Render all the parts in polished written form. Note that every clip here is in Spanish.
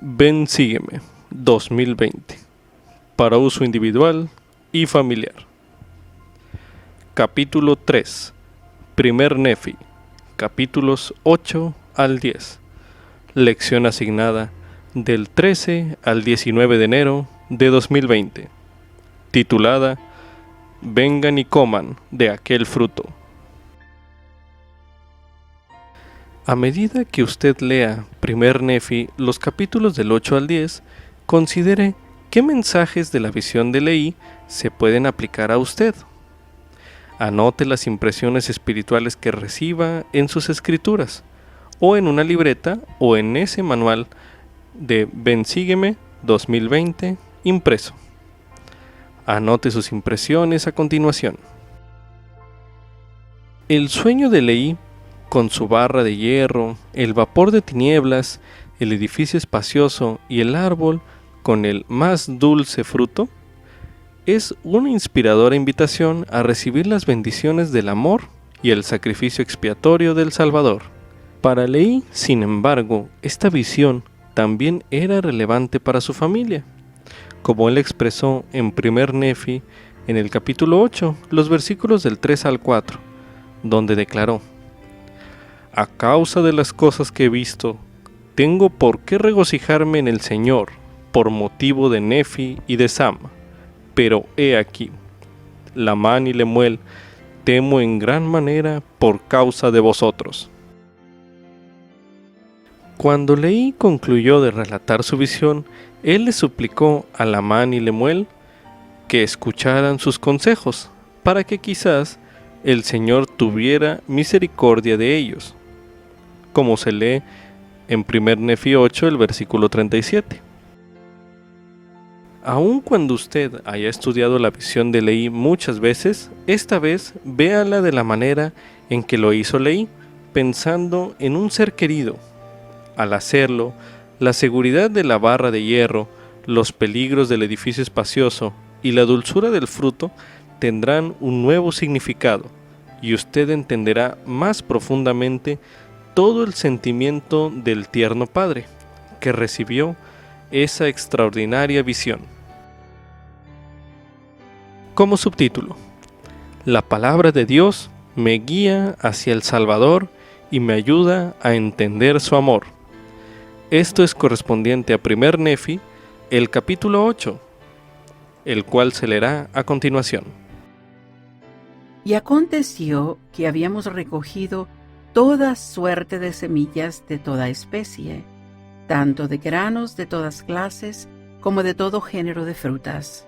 Ven, sígueme 2020 para uso individual y familiar. Capítulo 3. Primer Nefi. Capítulos 8 al 10. Lección asignada del 13 al 19 de enero de 2020. Titulada Vengan y coman de aquel fruto. A medida que usted lea Primer Nefi, los capítulos del 8 al 10, considere qué mensajes de la visión de Leí se pueden aplicar a usted. Anote las impresiones espirituales que reciba en sus escrituras, o en una libreta, o en ese manual de Ven Sígueme 2020 impreso. Anote sus impresiones a continuación. El sueño de Leí, con su barra de hierro, el vapor de tinieblas, el edificio espacioso y el árbol con el más dulce fruto, es una inspiradora invitación a recibir las bendiciones del amor y el sacrificio expiatorio del Salvador. Para Leí, sin embargo, esta visión también era relevante para su familia, como él expresó en Primer Nefi, en el capítulo 8, los versículos del 3 al 4, donde declaró: A causa de las cosas que he visto, tengo por qué regocijarme en el Señor, por motivo de Nefi y de Sam. Pero he aquí, Lamán y Lemuel, temo en gran manera por causa de vosotros. Cuando Leí concluyó de relatar su visión, él le suplicó a Lamán y Lemuel que escucharan sus consejos, para que quizás el Señor tuviera misericordia de ellos, como se lee en 1 Nefi 8, el versículo 37. Aun cuando usted haya estudiado la visión de Leí muchas veces, esta vez véala de la manera en que lo hizo Leí, pensando en un ser querido. Al hacerlo, la seguridad de la barra de hierro, los peligros del edificio espacioso y la dulzura del fruto tendrán un nuevo significado, y usted entenderá más profundamente todo el sentimiento del tierno Padre, que recibió esa extraordinaria visión. Como subtítulo: La palabra de Dios me guía hacia el Salvador y me ayuda a entender su amor. Esto es correspondiente a Primer Nefi, el capítulo 8, el cual se leerá a continuación. Y aconteció que habíamos recogido toda suerte de semillas de toda especie, tanto de granos de todas clases como de todo género de frutas.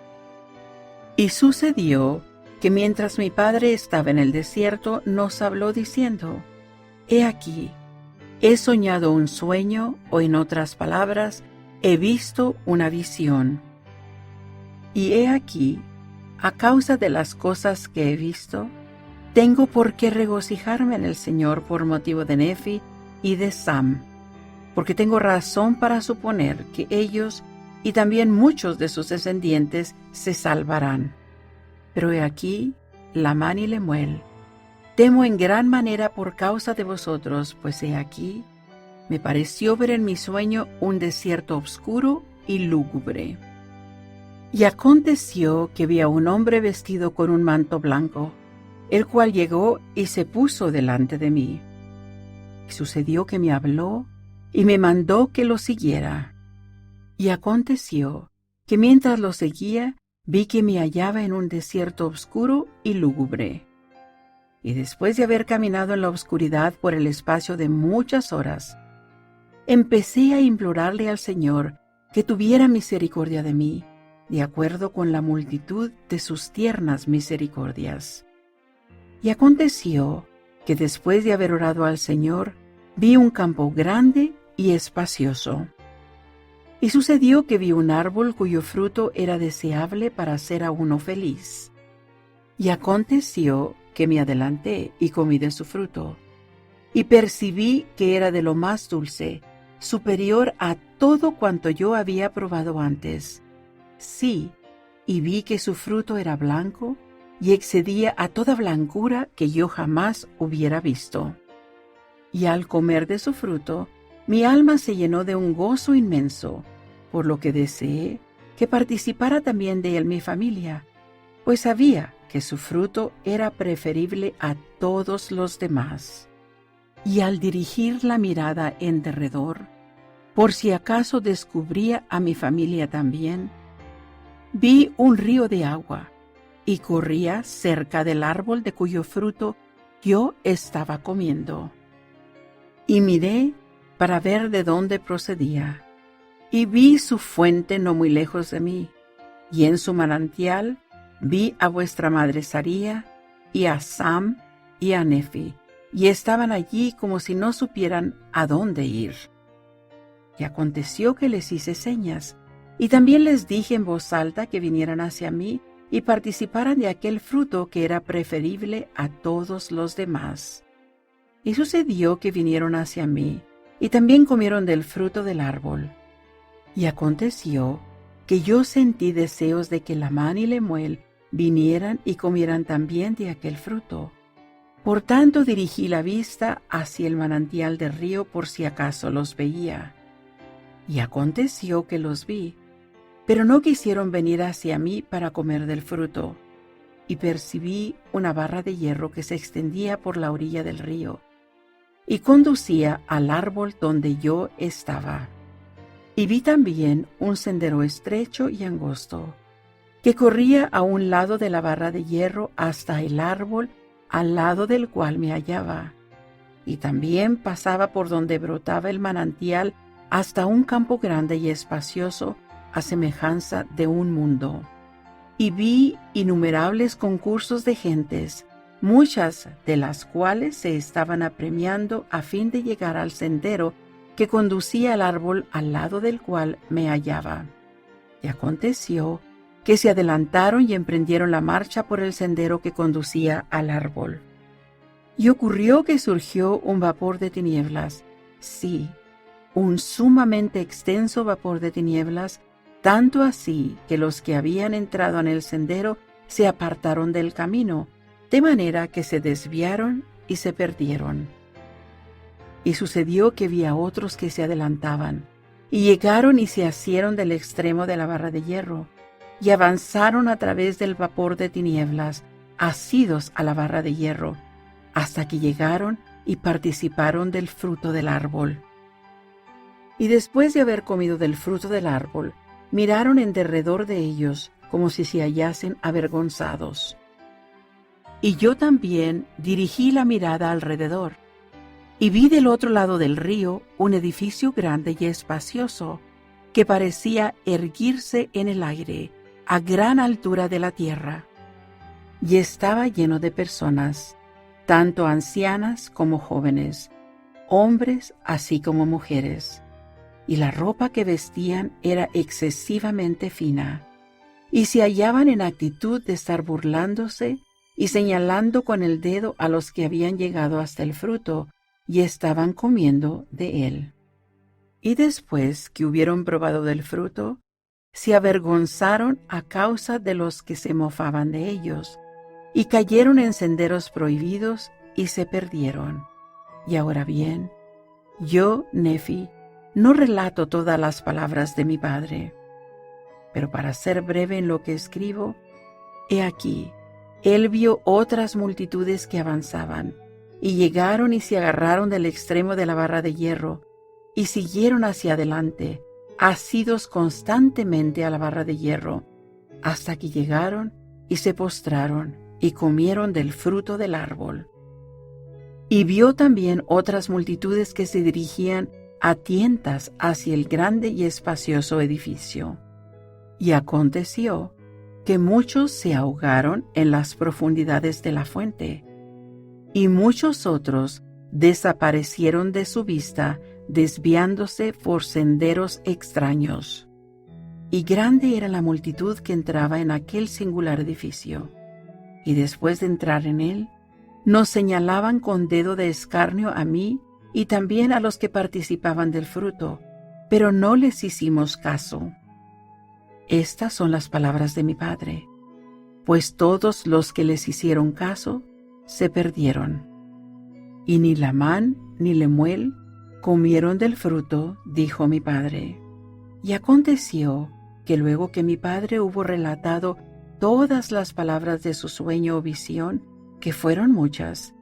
Y sucedió que mientras mi padre estaba en el desierto, nos habló diciendo: He aquí, he soñado un sueño, o en otras palabras, he visto una visión. Y he aquí, a causa de las cosas que he visto, tengo por qué regocijarme en el Señor por motivo de Nefi y de Sam, porque tengo razón para suponer que ellos y también muchos de sus descendientes se salvarán. Pero he aquí, Lamán y Lemuel, temo en gran manera por causa de vosotros, pues he aquí, me pareció ver en mi sueño un desierto oscuro y lúgubre. Y aconteció que vi a un hombre vestido con un manto blanco, el cual llegó y se puso delante de mí. Y sucedió que me habló y me mandó que lo siguiera. Y aconteció que mientras lo seguía, vi que me hallaba en un desierto oscuro y lúgubre. Y después de haber caminado en la oscuridad por el espacio de muchas horas, empecé a implorarle al Señor que tuviera misericordia de mí, de acuerdo con la multitud de sus tiernas misericordias. Y aconteció que después de haber orado al Señor, vi un campo grande y espacioso. Y sucedió que vi un árbol cuyo fruto era deseable para hacer a uno feliz. Y aconteció que me adelanté y comí de su fruto, y percibí que era de lo más dulce, superior a todo cuanto yo había probado antes. Sí, y vi que su fruto era blanco, y excedía a toda blancura que yo jamás hubiera visto. Y al comer de su fruto, mi alma se llenó de un gozo inmenso, por lo que deseé que participara también de él mi familia, pues sabía que su fruto era preferible a todos los demás. Y al dirigir la mirada en derredor, por si acaso descubría a mi familia también, vi un río de agua y corría cerca del árbol de cuyo fruto yo estaba comiendo. Y miré para ver de dónde procedía, y vi su fuente no muy lejos de mí, y en su manantial vi a vuestra madre Saría, y a Sam, y a Nefi, y estaban allí como si no supieran a dónde ir. Y aconteció que les hice señas, y también les dije en voz alta que vinieran hacia mí y participaran de aquel fruto que era preferible a todos los demás. Y sucedió que vinieron hacia mí, y también comieron del fruto del árbol. Y aconteció que yo sentí deseos de que Lamán y Lemuel vinieran y comieran también de aquel fruto. Por tanto dirigí la vista hacia el manantial del río por si acaso los veía. Y aconteció que los vi, pero no quisieron venir hacia mí para comer del fruto. Y percibí una barra de hierro que se extendía por la orilla del río, y conducía al árbol donde yo estaba. Y vi también un sendero estrecho y angosto, que corría a un lado de la barra de hierro hasta el árbol al lado del cual me hallaba, y también pasaba por donde brotaba el manantial hasta un campo grande y espacioso a semejanza de un mundo. Y vi innumerables concursos de gentes, muchas de las cuales se estaban apremiando a fin de llegar al sendero que conducía al árbol al lado del cual me hallaba. Y aconteció que se adelantaron y emprendieron la marcha por el sendero que conducía al árbol. Y ocurrió que surgió un vapor de tinieblas, sí, un sumamente extenso vapor de tinieblas, tanto así que los que habían entrado en el sendero se apartaron del camino, de manera que se desviaron y se perdieron. Y sucedió que vi a otros que se adelantaban, y llegaron y se asieron del extremo de la barra de hierro, y avanzaron a través del vapor de tinieblas, asidos a la barra de hierro, hasta que llegaron y participaron del fruto del árbol. Y después de haber comido del fruto del árbol, miraron en derredor de ellos como si se hallasen avergonzados. Y yo también dirigí la mirada alrededor, y vi del otro lado del río un edificio grande y espacioso, que parecía erguirse en el aire, a gran altura de la tierra. Y estaba lleno de personas, tanto ancianas como jóvenes, hombres así como mujeres. Y la ropa que vestían era excesivamente fina, y se hallaban en actitud de estar burlándose y señalando con el dedo a los que habían llegado hasta el fruto y estaban comiendo de él. Y después que hubieron probado del fruto, se avergonzaron a causa de los que se mofaban de ellos, y cayeron en senderos prohibidos y se perdieron. Y ahora bien, yo, Nefi, no relato todas las palabras de mi padre, pero para ser breve en lo que escribo, he aquí, él vio otras multitudes que avanzaban, y llegaron y se agarraron del extremo de la barra de hierro, y siguieron hacia adelante, asidos constantemente a la barra de hierro, hasta que llegaron y se postraron y comieron del fruto del árbol. Y vio también otras multitudes que se dirigían a tientas hacia el grande y espacioso edificio. Y aconteció que muchos se ahogaron en las profundidades de la fuente, y muchos otros desaparecieron de su vista, desviándose por senderos extraños. Y grande era la multitud que entraba en aquel singular edificio, y después de entrar en él, nos señalaban con dedo de escarnio a mí y también a los que participaban del fruto, pero no les hicimos caso. Estas son las palabras de mi padre, pues todos los que les hicieron caso se perdieron. Y ni Lamán ni Lemuel Comieron del fruto, dijo mi padre. Y aconteció que luego que mi padre hubo relatado todas las palabras de su sueño o visión, que fueron muchas,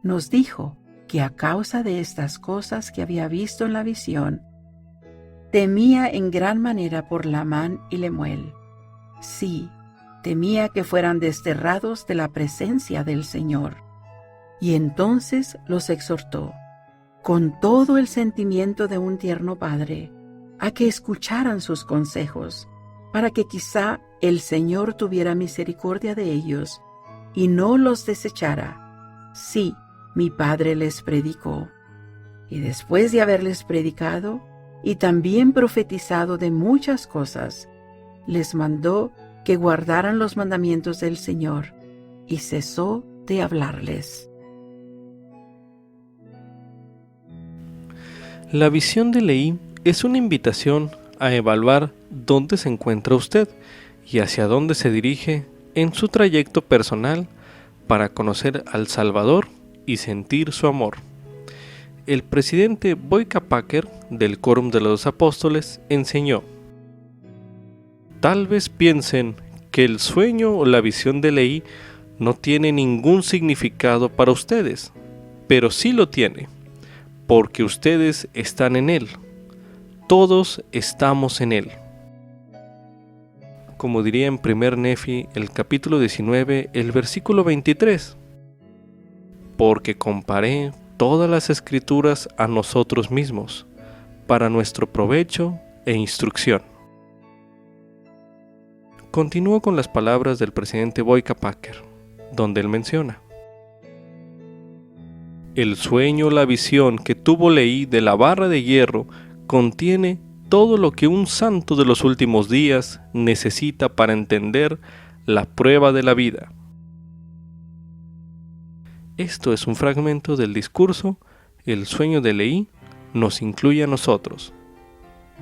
nos dijo que a causa de estas cosas que había visto en la visión, temía en gran manera por Lamán y Lemuel. Sí, temía que fueran desterrados de la presencia del Señor. Y entonces los exhortó, con todo el sentimiento de un tierno padre, a que escucharan sus consejos, para que quizá el Señor tuviera misericordia de ellos y no los desechara. Sí, mi padre les predicó. Y después de haberles predicado y también profetizado de muchas cosas, les mandó que guardaran los mandamientos del Señor, y cesó de hablarles. La visión de Leí es una invitación a evaluar dónde se encuentra usted y hacia dónde se dirige en su trayecto personal para conocer al Salvador y sentir su amor. El presidente Boyka Packer del Quórum de los Apóstoles enseñó: tal vez piensen que el sueño o la visión de Leí no tiene ningún significado para ustedes, pero sí lo tiene, porque ustedes están en él. Todos estamos en él. Como diría en 1 Nefi, el capítulo 19, el versículo 23. Porque comparé todas las escrituras a nosotros mismos, para nuestro provecho e instrucción. Continúo con las palabras del presidente Boyka Packer, donde él menciona: el sueño o la visión que tuvo Leí de la barra de hierro contiene todo lo que un santo de los últimos días necesita para entender la prueba de la vida. Esto es un fragmento del discurso El sueño de Leí nos incluye a nosotros,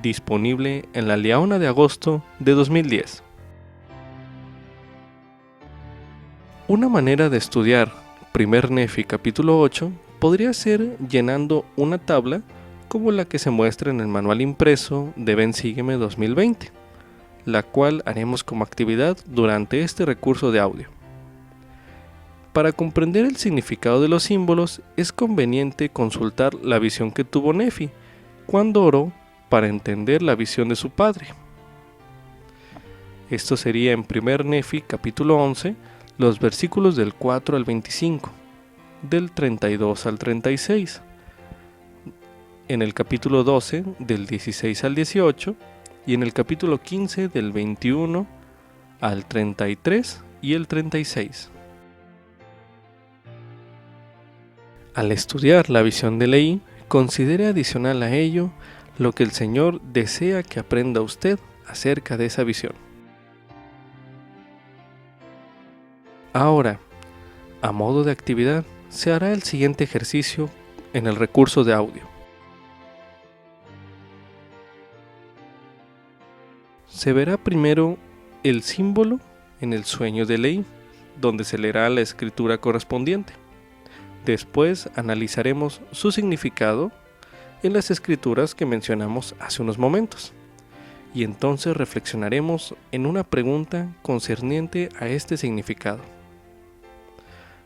disponible en La Liaona de agosto de 2010. Una manera de estudiar 1 Nefi capítulo 8 podría ser llenando una tabla como la que se muestra en el manual impreso de Ven Sígueme 2020, la cual haremos como actividad durante este recurso de audio. Para comprender el significado de los símbolos es conveniente consultar la visión que tuvo Nefi cuando oró para entender la visión de su padre. Esto sería en 1 Nefi capítulo 11, los versículos del 4 al 25, del 32 al 36, en el capítulo 12 del 16 al 18 y en el capítulo 15 del 21 al 33 y el 36. Al estudiar la visión de Leí, considere adicional a ello lo que el Señor desea que aprenda usted acerca de esa visión. Ahora, a modo de actividad, se hará el siguiente ejercicio en el recurso de audio. Se verá primero el símbolo en el sueño de Leí, donde se leerá la escritura correspondiente. Después analizaremos su significado en las escrituras que mencionamos hace unos momentos. Y entonces reflexionaremos en una pregunta concerniente a este significado.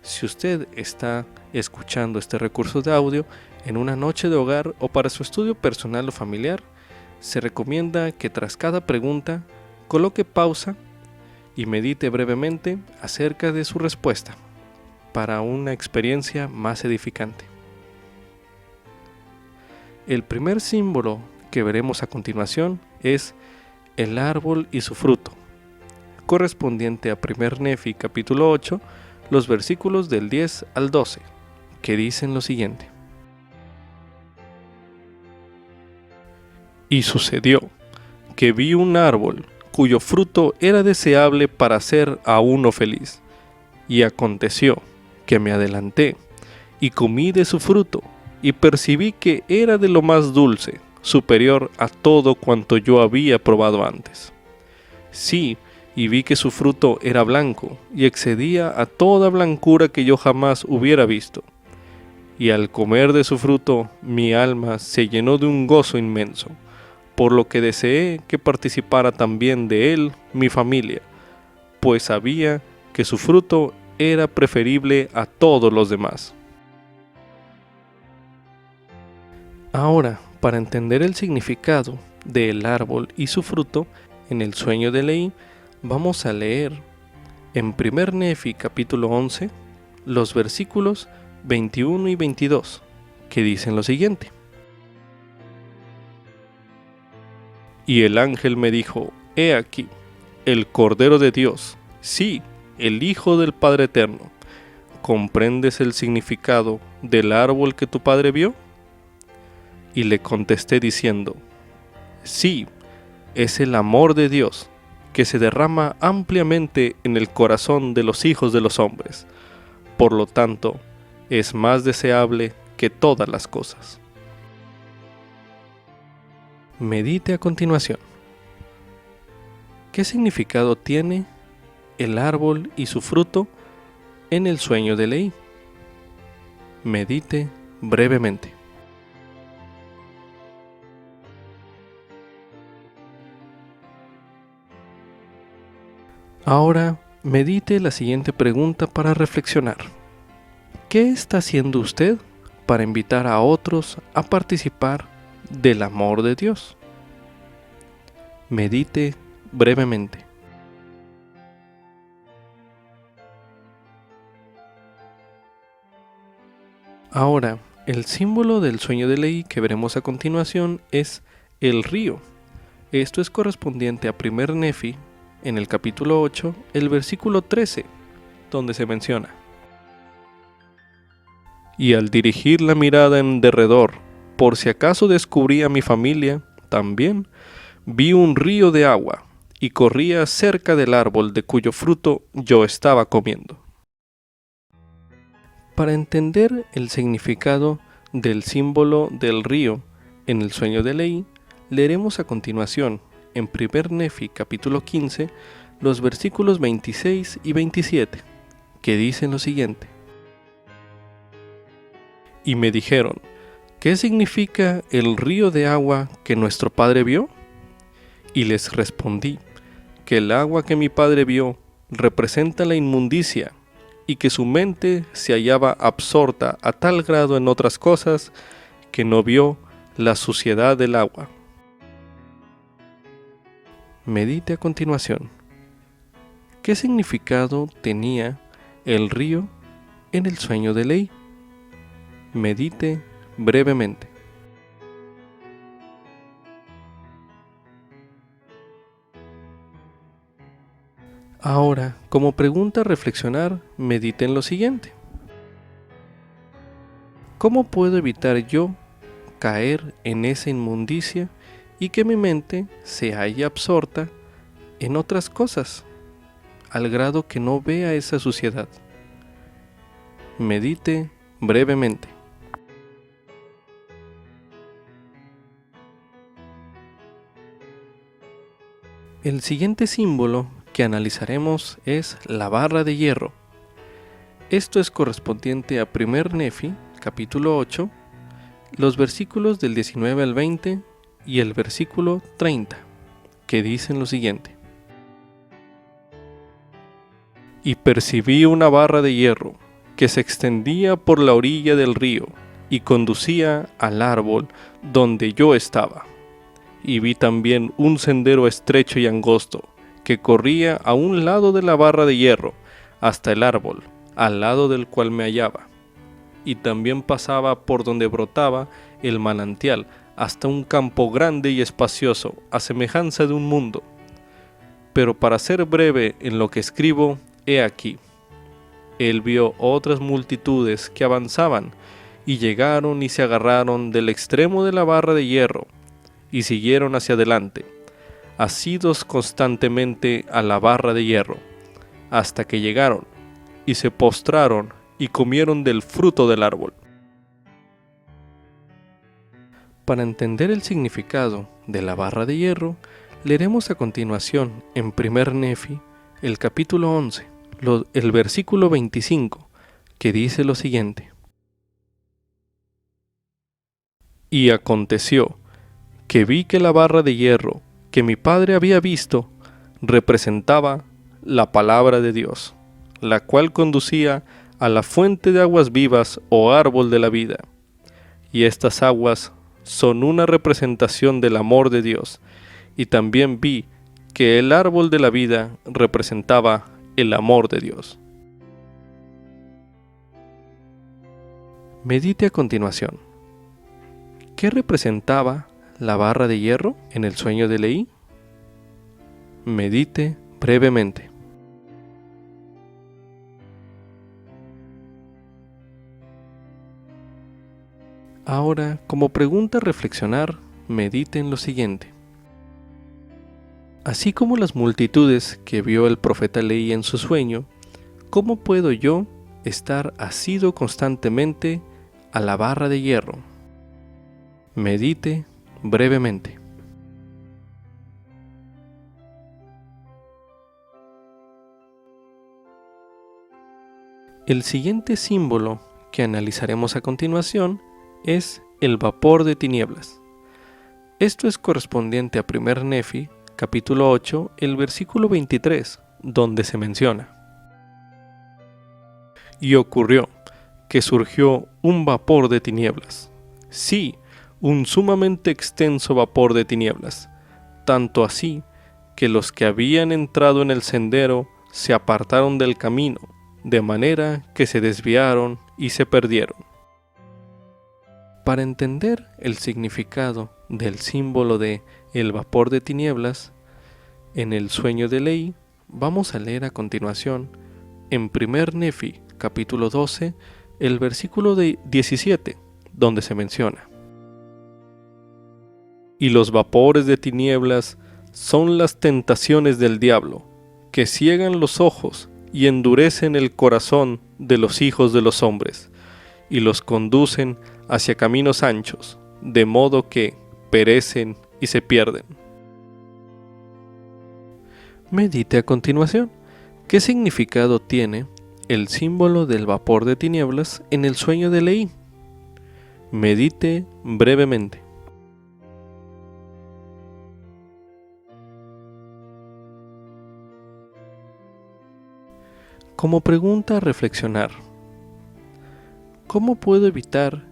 Si usted está escuchando este recurso de audio en una noche de hogar o para su estudio personal o familiar, se recomienda que tras cada pregunta coloque pausa y medite brevemente acerca de su respuesta para una experiencia más edificante. El primer símbolo que veremos a continuación es el árbol y su fruto, correspondiente a 1 Nefi capítulo 8, los versículos del 10 al 12, que dicen lo siguiente: Y sucedió que vi un árbol cuyo fruto era deseable para hacer a uno feliz, y aconteció que me adelanté y comí de su fruto, y percibí que era de lo más dulce, superior a todo cuanto yo había probado antes. Sí, y vi que su fruto era blanco, y excedía a toda blancura que yo jamás hubiera visto. y al comer de su fruto mi alma se llenó de un gozo inmenso, por lo que deseé que participara también de él mi familia, pues sabía que su fruto era preferible a todos los demás. Ahora, para entender el significado del árbol y su fruto en el sueño de Leí, vamos a leer en 1 Nefi capítulo 11 los versículos 21 y 22, que dicen lo siguiente. Y el ángel me dijo: He aquí, el Cordero de Dios, sí, el Hijo del Padre Eterno. ¿Comprendes el significado del árbol que tu padre vio? Y le contesté diciendo: Sí, es el amor de Dios, que se derrama ampliamente en el corazón de los hijos de los hombres. Por lo tanto, es más deseable que todas las cosas. Medite a continuación. ¿Qué significado tiene el árbol y su fruto en el sueño de Leí? Medite brevemente. Ahora, medite la siguiente pregunta para reflexionar. ¿Qué está haciendo usted para invitar a otros a participar del amor de Dios? Medite brevemente. Ahora, el símbolo del sueño de Leí que veremos a continuación es el río. Esto es correspondiente a 1 Nefi, en el capítulo 8, el versículo 13, donde se menciona: Y al dirigir la mirada en derredor, por si acaso descubrí a mi familia, también vi un río de agua, y corría cerca del árbol de cuyo fruto yo estaba comiendo. Para entender el significado del símbolo del río en el sueño de Leí, leeremos a continuación en 1 Nefi capítulo 15 los versículos 26 y 27, que dicen lo siguiente. Y me dijeron: ¿qué significa el río de agua que nuestro padre vio? Y les respondí que el agua que mi padre vio representa la inmundicia, y que su mente se hallaba absorta a tal grado en otras cosas que no vio la suciedad del agua. Medite a continuación. ¿Qué significado tenía el río en el sueño de Leí? Medite brevemente. Ahora, como pregunta a reflexionar, medite en lo siguiente. ¿Cómo puedo evitar yo caer en esa inmundicia y que mi mente se haya absorta en otras cosas, al grado que no vea esa suciedad? Medite brevemente. El siguiente símbolo que analizaremos es la barra de hierro. Esto es correspondiente a 1 Nefi, capítulo 8, los versículos del 19 al 20 y el versículo 30, que dicen lo siguiente. Y percibí una barra de hierro que se extendía por la orilla del río y conducía al árbol donde yo estaba. Y vi también un sendero estrecho y angosto que corría a un lado de la barra de hierro hasta el árbol, al lado del cual me hallaba. Y también pasaba por donde brotaba el manantial hasta un campo grande y espacioso, a semejanza de un mundo. Pero para ser breve en lo que escribo, he aquí. Él vio otras multitudes que avanzaban y llegaron y se agarraron del extremo de la barra de hierro y siguieron hacia adelante, asidos constantemente a la barra de hierro, hasta que llegaron y se postraron y comieron del fruto del árbol. Para entender el significado de la barra de hierro, leeremos a continuación en 1 Nefi, el capítulo 11, el versículo 25, que dice lo siguiente. Y aconteció que vi que la barra de hierro que mi padre había visto representaba la palabra de Dios, la cual conducía a la fuente de aguas vivas o árbol de la vida. Y estas aguas son una representación del amor de Dios. Y también vi que el árbol de la vida representaba el amor de Dios. Medite a continuación. ¿Qué representaba la barra de hierro en el sueño de Leí? Medite brevemente. Ahora, como pregunta a reflexionar, medite en lo siguiente. Así como las multitudes que vio el profeta Leí en su sueño, ¿cómo puedo yo estar asido constantemente a la barra de hierro? Medite brevemente. El siguiente símbolo que analizaremos a continuación es el vapor de tinieblas. Esto es correspondiente a 1 Nefi, capítulo 8, el versículo 23, donde se menciona: Y ocurrió que surgió un vapor de tinieblas, sí, un sumamente extenso vapor de tinieblas, tanto así que los que habían entrado en el sendero se apartaron del camino, de manera que se desviaron y se perdieron. Para entender el significado del símbolo de el vapor de tinieblas en el sueño de Leí, vamos a leer a continuación en 1 Nefi, capítulo 12, el versículo 17, donde se menciona: Y los vapores de tinieblas son las tentaciones del diablo, que ciegan los ojos y endurecen el corazón de los hijos de los hombres, y los conducen hacia caminos anchos, de modo que perecen y se pierden. Medite a continuación. ¿Qué significado tiene el símbolo del vapor de tinieblas en el sueño de Leí? Medite brevemente. Como pregunta a reflexionar, ¿cómo puedo evitar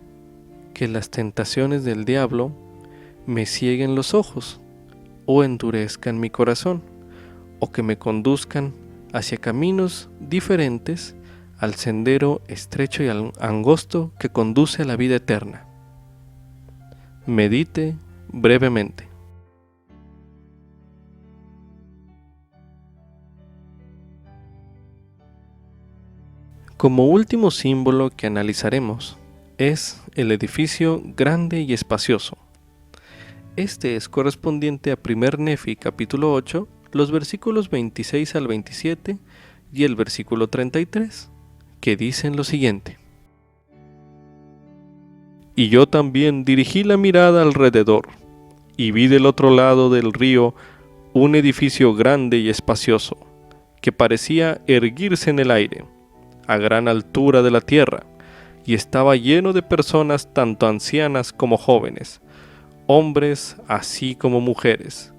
que las tentaciones del diablo me cieguen los ojos, o endurezcan mi corazón, o que me conduzcan hacia caminos diferentes al sendero estrecho y angosto que conduce a la vida eterna? Medite brevemente. Como último símbolo que analizaremos es el edificio grande y espacioso. Este es correspondiente a 1 Nefi capítulo 8, los versículos 26 al 27 y el versículo 33, que dicen lo siguiente: Y yo también dirigí la mirada alrededor, y vi del otro lado del río un edificio grande y espacioso, que parecía erguirse en el aire, a gran altura de la tierra, y estaba lleno de personas tanto ancianas como jóvenes, hombres así como mujeres,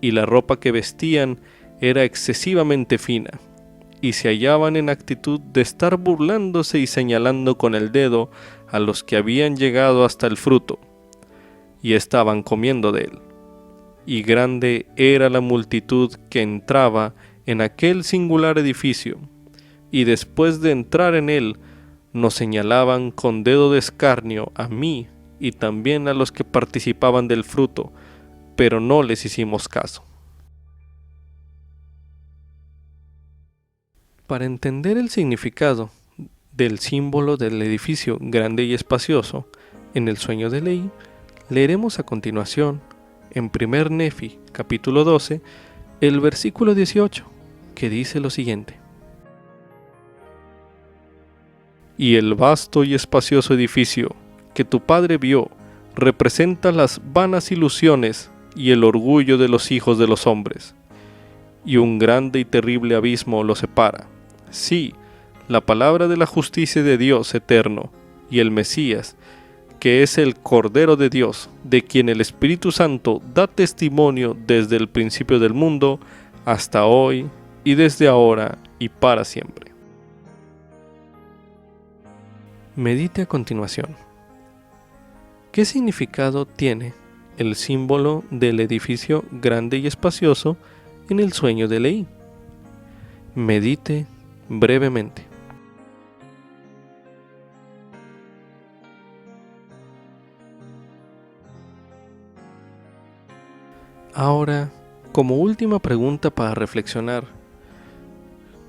y la ropa que vestían era excesivamente fina, y se hallaban en actitud de estar burlándose y señalando con el dedo a los que habían llegado hasta el fruto, y estaban comiendo de él. Y grande era la multitud que entraba en aquel singular edificio, y después de entrar en él, nos señalaban con dedo de escarnio a mí y también a los que participaban del fruto, pero no les hicimos caso. Para entender el significado del símbolo del edificio grande y espacioso en el sueño de Leí, leeremos a continuación en 1 Nefi capítulo 12 el versículo 18, que dice lo siguiente: Y el vasto y espacioso edificio que tu padre vio representa las vanas ilusiones y el orgullo de los hijos de los hombres, y un grande y terrible abismo lo separa. Sí, la palabra de la justicia de Dios eterno y el Mesías, que es el Cordero de Dios, de quien el Espíritu Santo da testimonio desde el principio del mundo, hasta hoy, y desde ahora y para siempre. Medite a continuación. ¿Qué significado tiene el símbolo del edificio grande y espacioso en el sueño de Leí? Medite brevemente. Ahora, como última pregunta para reflexionar,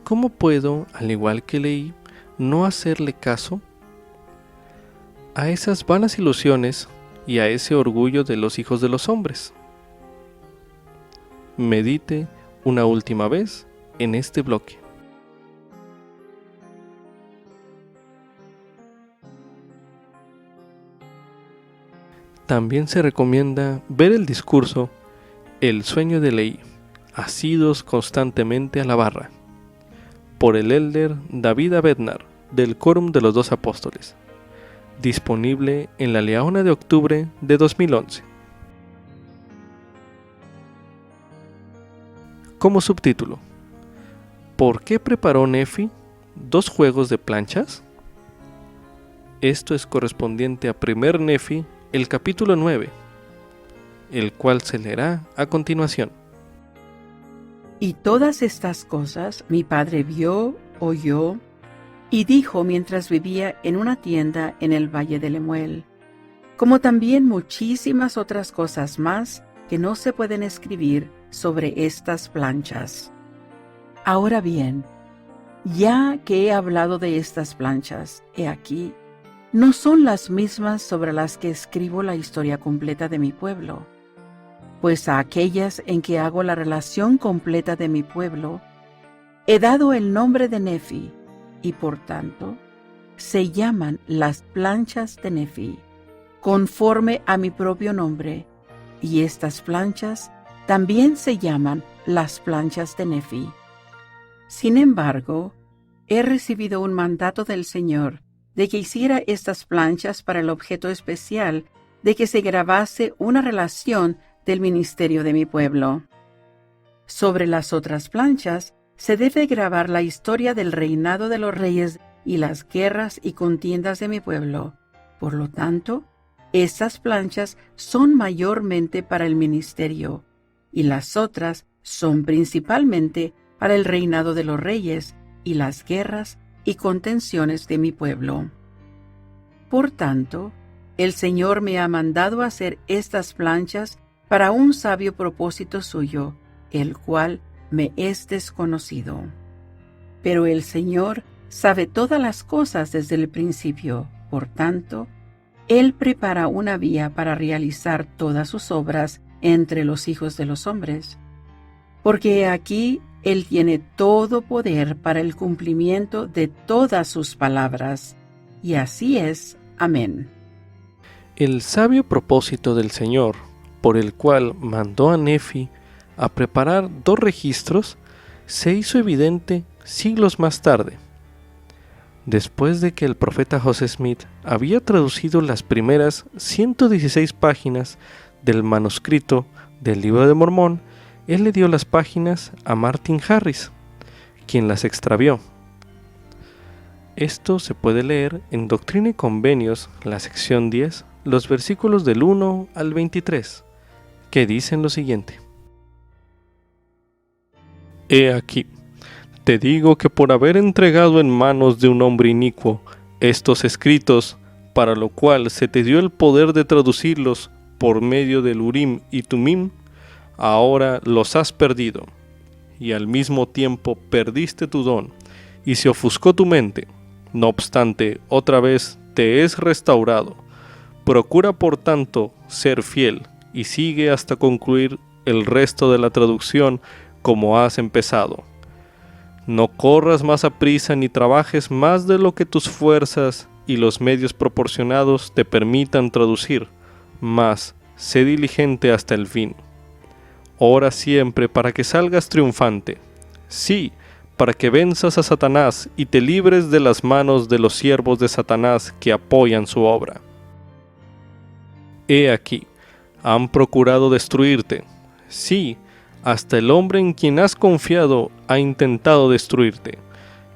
¿cómo puedo, al igual que Leí, no hacerle caso a esas vanas ilusiones y a ese orgullo de los hijos de los hombres? Medite una última vez en este bloque. También se recomienda ver el discurso El sueño de Leí, asidos constantemente a la barra, por el elder David Abednar, del Quórum de los Dos Apóstoles, disponible en La Leona de octubre de 2011. Como subtítulo: ¿Por qué preparó Nefi 2 juegos de planchas? Esto es correspondiente a 1 Nefi, el capítulo 9, el cual se leerá a continuación. Y todas estas cosas mi padre vio, oyó y dijo mientras vivía en una tienda en el valle de Lemuel, como también muchísimas otras cosas más que no se pueden escribir sobre estas planchas. Ahora bien, ya que he hablado de estas planchas, he aquí, no son las mismas sobre las que escribo la historia completa de mi pueblo, pues a aquellas en que hago la relación completa de mi pueblo, he dado el nombre de Nefi, y por tanto, se llaman las planchas de Nefi, conforme a mi propio nombre, y estas planchas también se llaman las planchas de Nefi. Sin embargo, he recibido un mandato del Señor de que hiciera estas planchas para el objeto especial de que se grabase una relación del ministerio de mi pueblo. Sobre las otras planchas se debe grabar la historia del reinado de los reyes y las guerras y contiendas de mi pueblo. Por lo tanto, estas planchas son mayormente para el ministerio, y las otras son principalmente para el reinado de los reyes y las guerras y contenciones de mi pueblo. Por tanto, el Señor me ha mandado hacer estas planchas para un sabio propósito suyo, el cual me es desconocido. Pero el Señor sabe todas las cosas desde el principio, por tanto, Él prepara una vía para realizar todas sus obras entre los hijos de los hombres. Porque aquí Él tiene todo poder para el cumplimiento de todas sus palabras, y así es. Amén. El sabio propósito del Señor, por el cual mandó a Nefi a preparar 2 registros, se hizo evidente siglos más tarde. Después de que el profeta José Smith había traducido las primeras 116 páginas del manuscrito del Libro de Mormón, él le dio las páginas a Martin Harris, quien las extravió. Esto se puede leer en Doctrina y Convenios, la sección 10, los versículos del 1 al 23, que dicen lo siguiente: He aquí, te digo que por haber entregado en manos de un hombre inicuo estos escritos, para lo cual se te dio el poder de traducirlos por medio del Urim y Tumim, ahora los has perdido, y al mismo tiempo perdiste tu don, y se ofuscó tu mente. No obstante, otra vez te es restaurado. Procura, por tanto, ser fiel, y sigue hasta concluir el resto de la traducción como has empezado. No corras más aprisa ni trabajes más de lo que tus fuerzas y los medios proporcionados te permitan traducir, mas sé diligente hasta el fin. Ora siempre para que salgas triunfante. Sí, para que venzas a Satanás y te libres de las manos de los siervos de Satanás que apoyan su obra. He aquí, han procurado destruirte. Sí, hasta el hombre en quien has confiado ha intentado destruirte.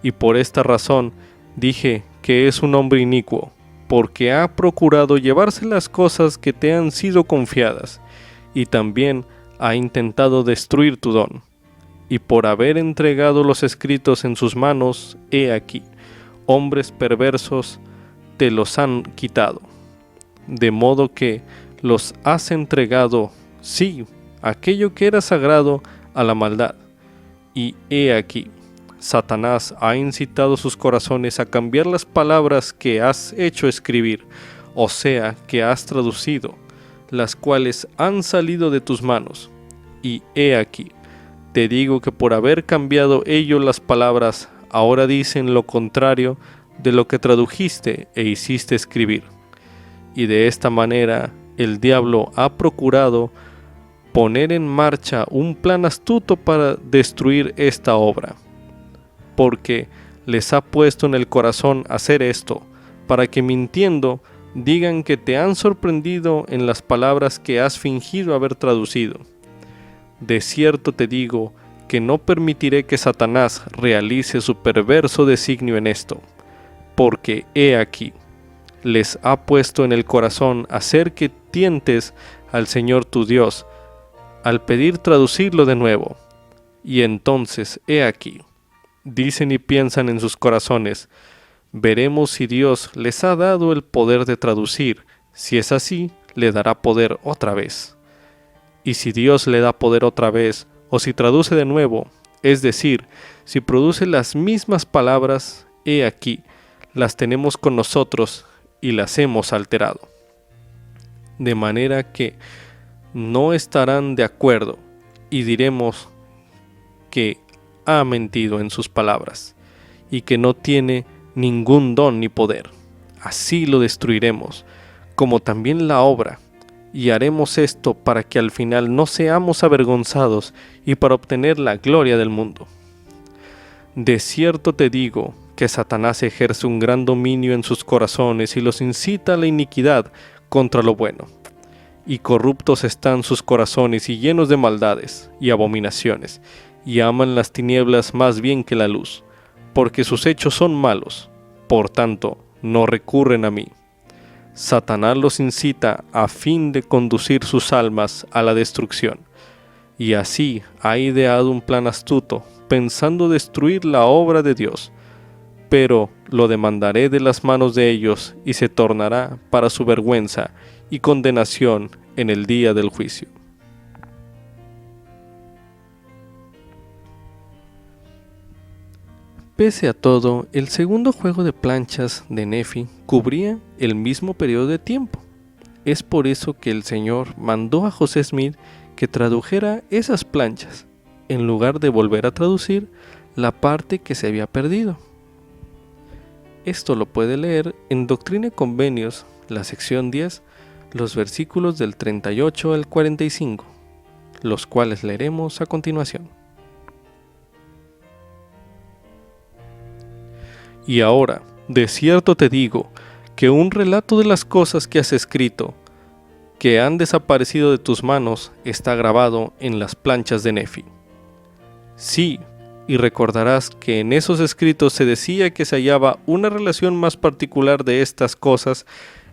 Y por esta razón dije que es un hombre inicuo, porque ha procurado llevarse las cosas que te han sido confiadas, y también ha intentado destruir tu don. Y por haber entregado los escritos en sus manos, he aquí, hombres perversos te los han quitado. De modo que los has entregado, sí, aquello que era sagrado, a la maldad. Y he aquí, Satanás ha incitado sus corazones a cambiar las palabras que has hecho escribir, o sea, que has traducido, las cuales han salido de tus manos. Y he aquí, te digo que por haber cambiado ellos las palabras, ahora dicen lo contrario de lo que tradujiste e hiciste escribir. Y de esta manera el diablo ha procurado poner en marcha un plan astuto para destruir esta obra, porque les ha puesto en el corazón hacer esto, para que mintiendo digan que te han sorprendido en las palabras que has fingido haber traducido. De cierto te digo que no permitiré que Satanás realice su perverso designio en esto, porque he aquí, les ha puesto en el corazón hacer que tientes al Señor tu Dios, al pedir traducirlo de nuevo. Y entonces, he aquí, dicen y piensan en sus corazones, veremos si Dios les ha dado el poder de traducir. Si es así, le dará poder otra vez. Y si Dios le da poder otra vez, o si traduce de nuevo, es decir, si produce las mismas palabras, he aquí, las tenemos con nosotros y las hemos alterado. De manera que no estarán de acuerdo y diremos que ha mentido en sus palabras y que no tiene ningún don ni poder. Así lo destruiremos, como también la obra, y haremos esto para que al final no seamos avergonzados y para obtener la gloria del mundo. De cierto te digo que Satanás ejerce un gran dominio en sus corazones y los incita a la iniquidad contra lo bueno. Y corruptos están sus corazones y llenos de maldades y abominaciones, y aman las tinieblas más bien que la luz, porque sus hechos son malos, por tanto no recurren a mí. Satanás los incita a fin de conducir sus almas a la destrucción, y así ha ideado un plan astuto, pensando destruir la obra de Dios. Pero lo demandaré de las manos de ellos y se tornará para su vergüenza y condenación en el día del juicio. Pese a todo, el segundo juego de planchas de Nefi cubría el mismo periodo de tiempo. Es por eso que el Señor mandó a José Smith que tradujera esas planchas, en lugar de volver a traducir la parte que se había perdido. Esto lo puede leer en Doctrina y Convenios, la sección 10, los versículos del 38 al 45, los cuales leeremos a continuación. Y ahora, de cierto te digo, que un relato de las cosas que has escrito, que han desaparecido de tus manos, está grabado en las planchas de Nefi. Sí, y recordarás que en esos escritos se decía que se hallaba una relación más particular de estas cosas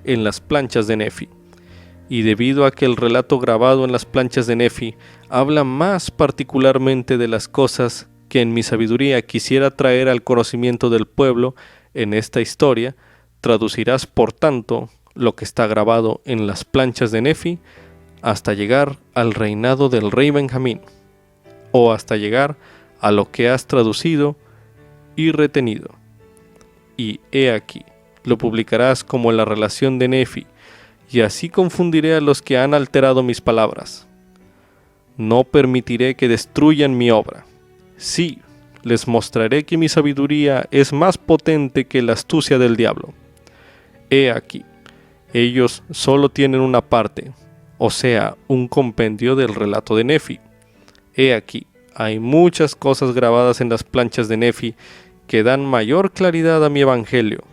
en las planchas de Nefi. Y debido a que el relato grabado en las planchas de Nefi habla más particularmente de las cosas que en mi sabiduría quisiera traer al conocimiento del pueblo en esta historia, traducirás por tanto lo que está grabado en las planchas de Nefi hasta llegar al reinado del rey Benjamín, o hasta llegar a lo que has traducido y retenido. Y he aquí, lo publicarás como la relación de Nefi, y así confundiré a los que han alterado mis palabras. No permitiré que destruyan mi obra. Sí, les mostraré que mi sabiduría es más potente que la astucia del diablo. He aquí, ellos solo tienen una parte, o sea, un compendio del relato de Nefi. He aquí, hay muchas cosas grabadas en las planchas de Nefi que dan mayor claridad a mi evangelio.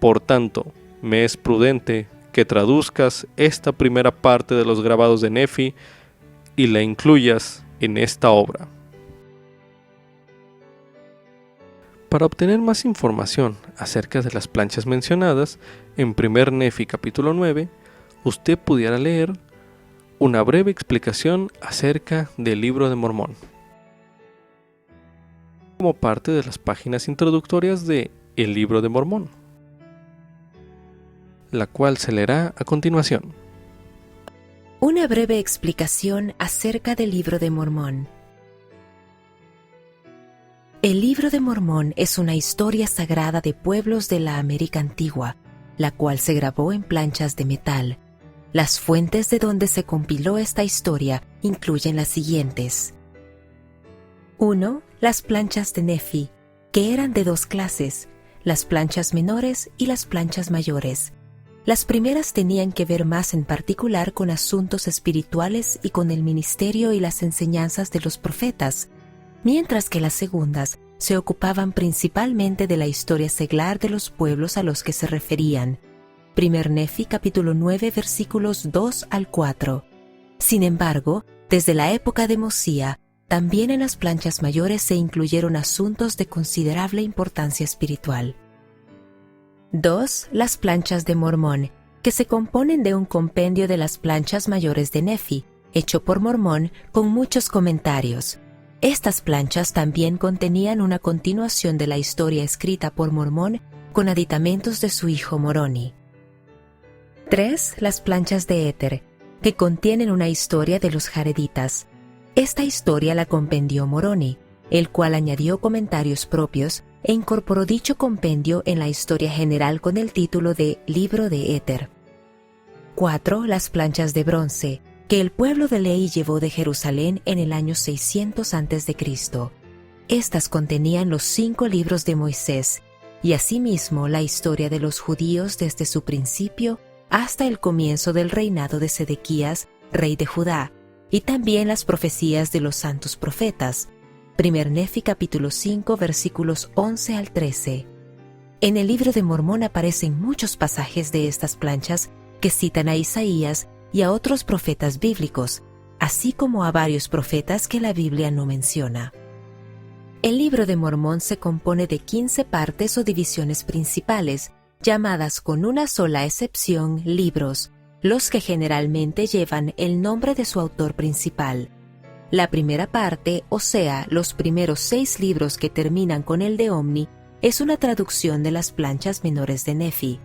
Por tanto, me es prudente que traduzcas esta primera parte de los grabados de Nefi y la incluyas en esta obra. Para obtener más información acerca de las planchas mencionadas en 1 Nefi capítulo 9, usted pudiera leer una breve explicación acerca del Libro de Mormón, como parte de las páginas introductorias de El Libro de Mormón, la cual se leerá a continuación. Una breve explicación acerca del Libro de Mormón. El Libro de Mormón es una historia sagrada de pueblos de la América Antigua, la cual se grabó en planchas de metal. Las fuentes de donde se compiló esta historia incluyen las siguientes. 1. Las planchas de Nefi, que eran de 2 clases, las planchas menores y las planchas mayores. Las primeras tenían que ver más en particular con asuntos espirituales y con el ministerio y las enseñanzas de los profetas, mientras que las segundas se ocupaban principalmente de la historia seglar de los pueblos a los que se referían. 1 Nefi capítulo 9 versículos 2 al 4. Sin embargo, desde la época de Mosía, también en las planchas mayores se incluyeron asuntos de considerable importancia espiritual. 2. Las planchas de Mormón, que se componen de un compendio de las planchas mayores de Nefi, hecho por Mormón con muchos comentarios. Estas planchas también contenían una continuación de la historia escrita por Mormón con aditamentos de su hijo Moroni. 3. Las planchas de Éter, que contienen una historia de los jareditas. Esta historia la compendió Moroni, el cual añadió comentarios propios e incorporó dicho compendio en la historia general con el título de Libro de Éter. 4. Las planchas de bronce, que el pueblo de Lehi llevó de Jerusalén en el año 600 a.C. Estas contenían los 5 libros de Moisés, y asimismo la historia de los judíos desde su principio hasta el comienzo del reinado de Sedequías, rey de Judá, y también las profecías de los santos profetas. 1 Nefi capítulo 5 versículos 11 al 13. En el Libro de Mormón aparecen muchos pasajes de estas planchas que citan a Isaías y a otros profetas bíblicos, así como a varios profetas que la Biblia no menciona. El Libro de Mormón se compone de 15 partes o divisiones principales, llamadas con una sola excepción libros, los que generalmente llevan el nombre de su autor principal. La primera parte, o sea, los primeros 6 libros que terminan con el de Omni, es una traducción de las planchas menores de Nefi.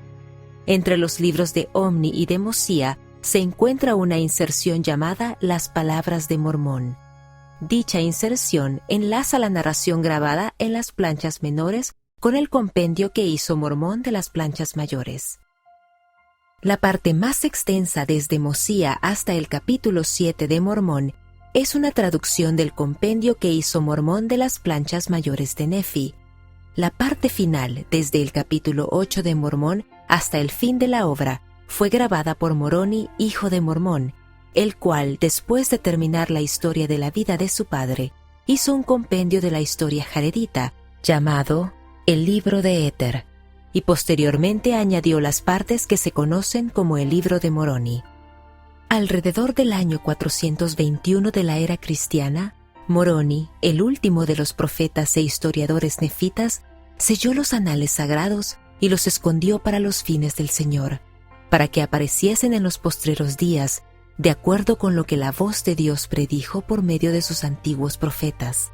Entre los libros de Omni y de Mosía se encuentra una inserción llamada Las Palabras de Mormón. Dicha inserción enlaza la narración grabada en las planchas menores con el compendio que hizo Mormón de las planchas mayores. La parte más extensa desde Mosía hasta el capítulo 7 de Mormón es una traducción del compendio que hizo Mormón de las planchas mayores de Nefi. La parte final, desde el capítulo 8 de Mormón hasta el fin de la obra, fue grabada por Moroni, hijo de Mormón, el cual, después de terminar la historia de la vida de su padre, hizo un compendio de la historia jaredita, llamado El Libro de Éter, y posteriormente añadió las partes que se conocen como el Libro de Moroni. Alrededor del año 421 de la era cristiana, Moroni, el último de los profetas e historiadores nefitas, selló los anales sagrados y los escondió para los fines del Señor, para que apareciesen en los postreros días, de acuerdo con lo que la voz de Dios predijo por medio de sus antiguos profetas.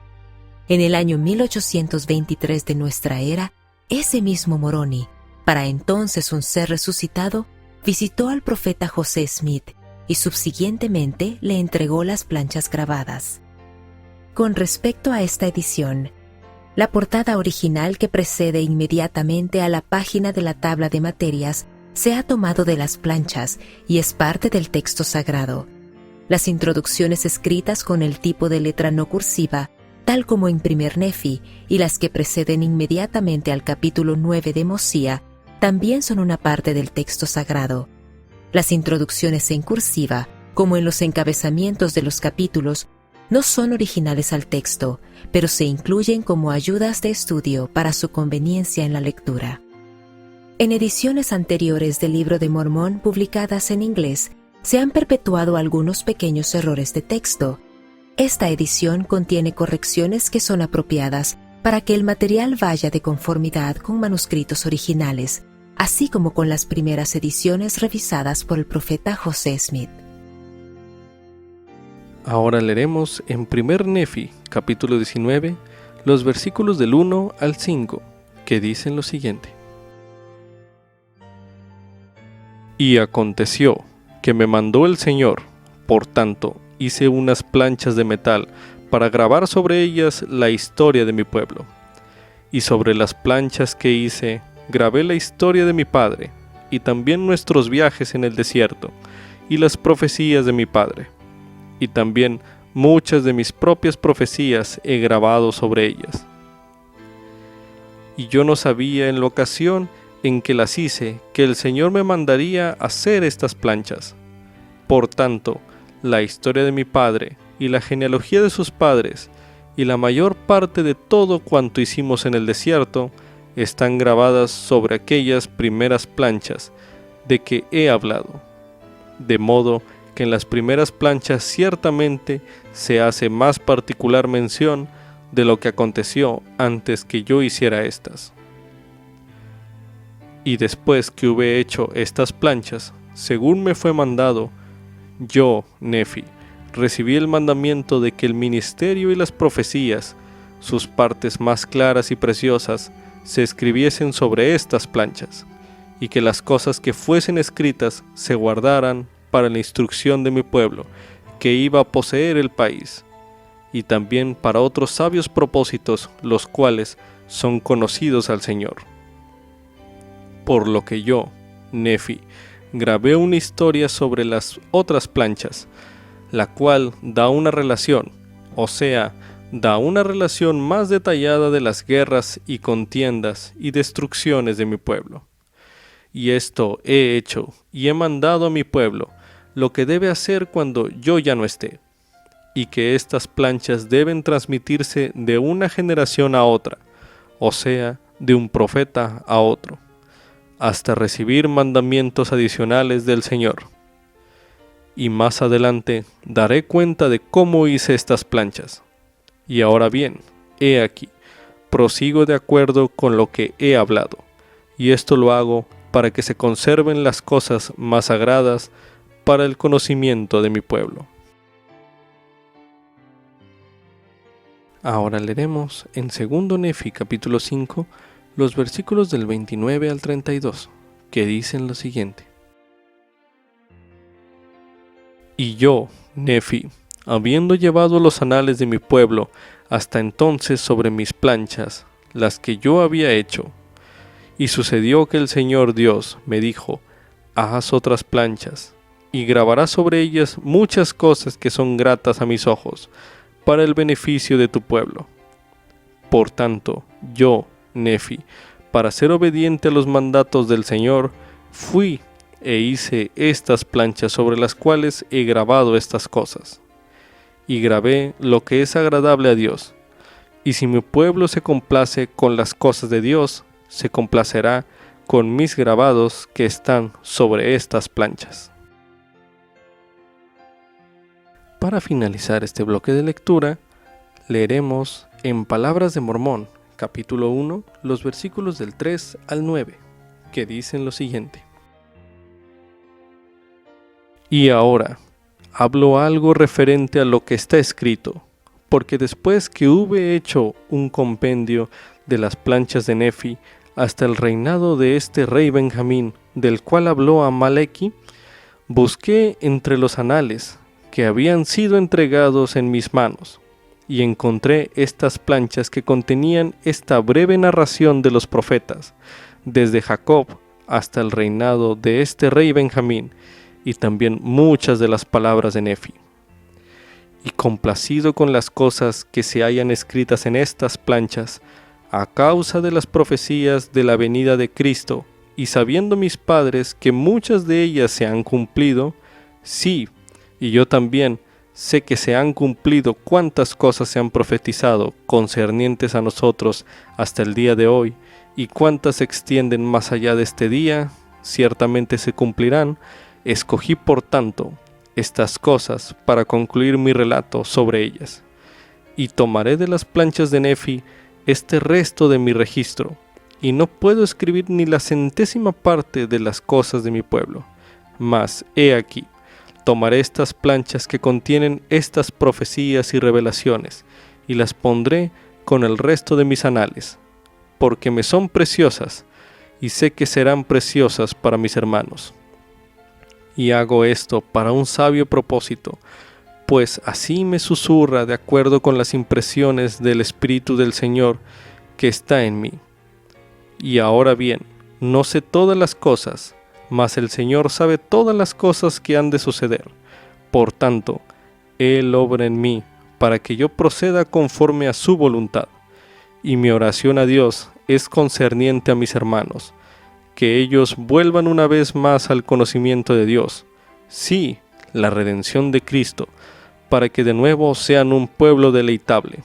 En el año 1823 de nuestra era, ese mismo Moroni, para entonces un ser resucitado, visitó al profeta José Smith y subsiguientemente le entregó las planchas grabadas. Con respecto a esta edición, la portada original que precede inmediatamente a la página de la tabla de materias se ha tomado de las planchas y es parte del texto sagrado. Las introducciones escritas con el tipo de letra no cursiva, tal como en 1 Nefi, y las que preceden inmediatamente al capítulo 9 de Mosía, también son una parte del texto sagrado. Las introducciones en cursiva, como en los encabezamientos de los capítulos, no son originales al texto, pero se incluyen como ayudas de estudio para su conveniencia en la lectura. En ediciones anteriores del Libro de Mormón publicadas en inglés, se han perpetuado algunos pequeños errores de texto. Esta edición contiene correcciones que son apropiadas para que el material vaya de conformidad con manuscritos originales, así como con las primeras ediciones revisadas por el profeta José Smith. Ahora leeremos en 1 Nefi, capítulo 19, los versículos del 1 al 5, que dicen lo siguiente. Y aconteció que me mandó el Señor, por tanto, hice unas planchas de metal para grabar sobre ellas la historia de mi pueblo. Y sobre las planchas que hice, grabé la historia de mi padre, y también nuestros viajes en el desierto, y las profecías de mi padre. Y también muchas de mis propias profecías he grabado sobre ellas. Y yo no sabía en la ocasión en que las hice que el Señor me mandaría hacer estas planchas. Por tanto, la historia de mi padre y la genealogía de sus padres y la mayor parte de todo cuanto hicimos en el desierto están grabadas sobre aquellas primeras planchas de que he hablado. De modo que en las primeras planchas ciertamente se hace más particular mención de lo que aconteció antes que yo hiciera estas. Y después que hube hecho estas planchas, según me fue mandado, yo, Nefi, recibí el mandamiento de que el ministerio y las profecías, sus partes más claras y preciosas, se escribiesen sobre estas planchas, y que las cosas que fuesen escritas se guardaran para la instrucción de mi pueblo, que iba a poseer el país, y también para otros sabios propósitos, los cuales son conocidos al Señor. Por lo que yo, Nefi, grabé una historia sobre las otras planchas, la cual da una relación, o sea, da una relación más detallada de las guerras y contiendas y destrucciones de mi pueblo. Y esto he hecho y he mandado a mi pueblo lo que debe hacer cuando yo ya no esté, y que estas planchas deben transmitirse de una generación a otra, o sea, de un profeta a otro, hasta recibir mandamientos adicionales del Señor. Y más adelante daré cuenta de cómo hice estas planchas. Y ahora bien, he aquí, prosigo de acuerdo con lo que he hablado, y esto lo hago para que se conserven las cosas más sagradas para el conocimiento de mi pueblo. Ahora leeremos en 2 Nefi capítulo 5 los versículos del 29 al 32, que dicen lo siguiente. Y yo, Nefi, habiendo llevado los anales de mi pueblo hasta entonces sobre mis planchas, las que yo había hecho, y sucedió que el Señor Dios me dijo, haz otras planchas, y grabarás sobre ellas muchas cosas que son gratas a mis ojos, para el beneficio de tu pueblo. Por tanto, yo, Nefi, para ser obediente a los mandatos del Señor, fui e hice estas planchas sobre las cuales he grabado estas cosas. Y grabé lo que es agradable a Dios. Y si mi pueblo se complace con las cosas de Dios, se complacerá con mis grabados que están sobre estas planchas. Para finalizar este bloque de lectura, leeremos en Palabras de Mormón, capítulo 1, los versículos del 3 al 9, que dicen lo siguiente. Y ahora, hablo algo referente a lo que está escrito, porque después que hube hecho un compendio de las planchas de Nefi hasta el reinado de este rey Benjamín, del cual habló Amaleki, busqué entre los anales que habían sido entregados en mis manos, y encontré estas planchas que contenían esta breve narración de los profetas, desde Jacob hasta el reinado de este rey Benjamín, y también muchas de las palabras de Nefi. Y complacido con las cosas que se hayan escritas en estas planchas, a causa de las profecías de la venida de Cristo, y sabiendo mis padres que muchas de ellas se han cumplido, sí, y yo también, sé que se han cumplido cuantas cosas se han profetizado concernientes a nosotros hasta el día de hoy, y cuántas se extienden más allá de este día, ciertamente se cumplirán. Escogí, por tanto, estas cosas para concluir mi relato sobre ellas, y tomaré de las planchas de Nefi este resto de mi registro, y no puedo escribir ni la centésima parte de las cosas de mi pueblo. Mas, he aquí, tomaré estas planchas que contienen estas profecías y revelaciones, y las pondré con el resto de mis anales, porque me son preciosas, y sé que serán preciosas para mis hermanos. Y hago esto para un sabio propósito, pues así me susurra de acuerdo con las impresiones del Espíritu del Señor que está en mí. Y ahora bien, no sé todas las cosas, mas el Señor sabe todas las cosas que han de suceder. Por tanto, Él obra en mí para que yo proceda conforme a su voluntad. Y mi oración a Dios es concerniente a mis hermanos, que ellos vuelvan una vez más al conocimiento de Dios, sí, la redención de Cristo, para que de nuevo sean un pueblo deleitable.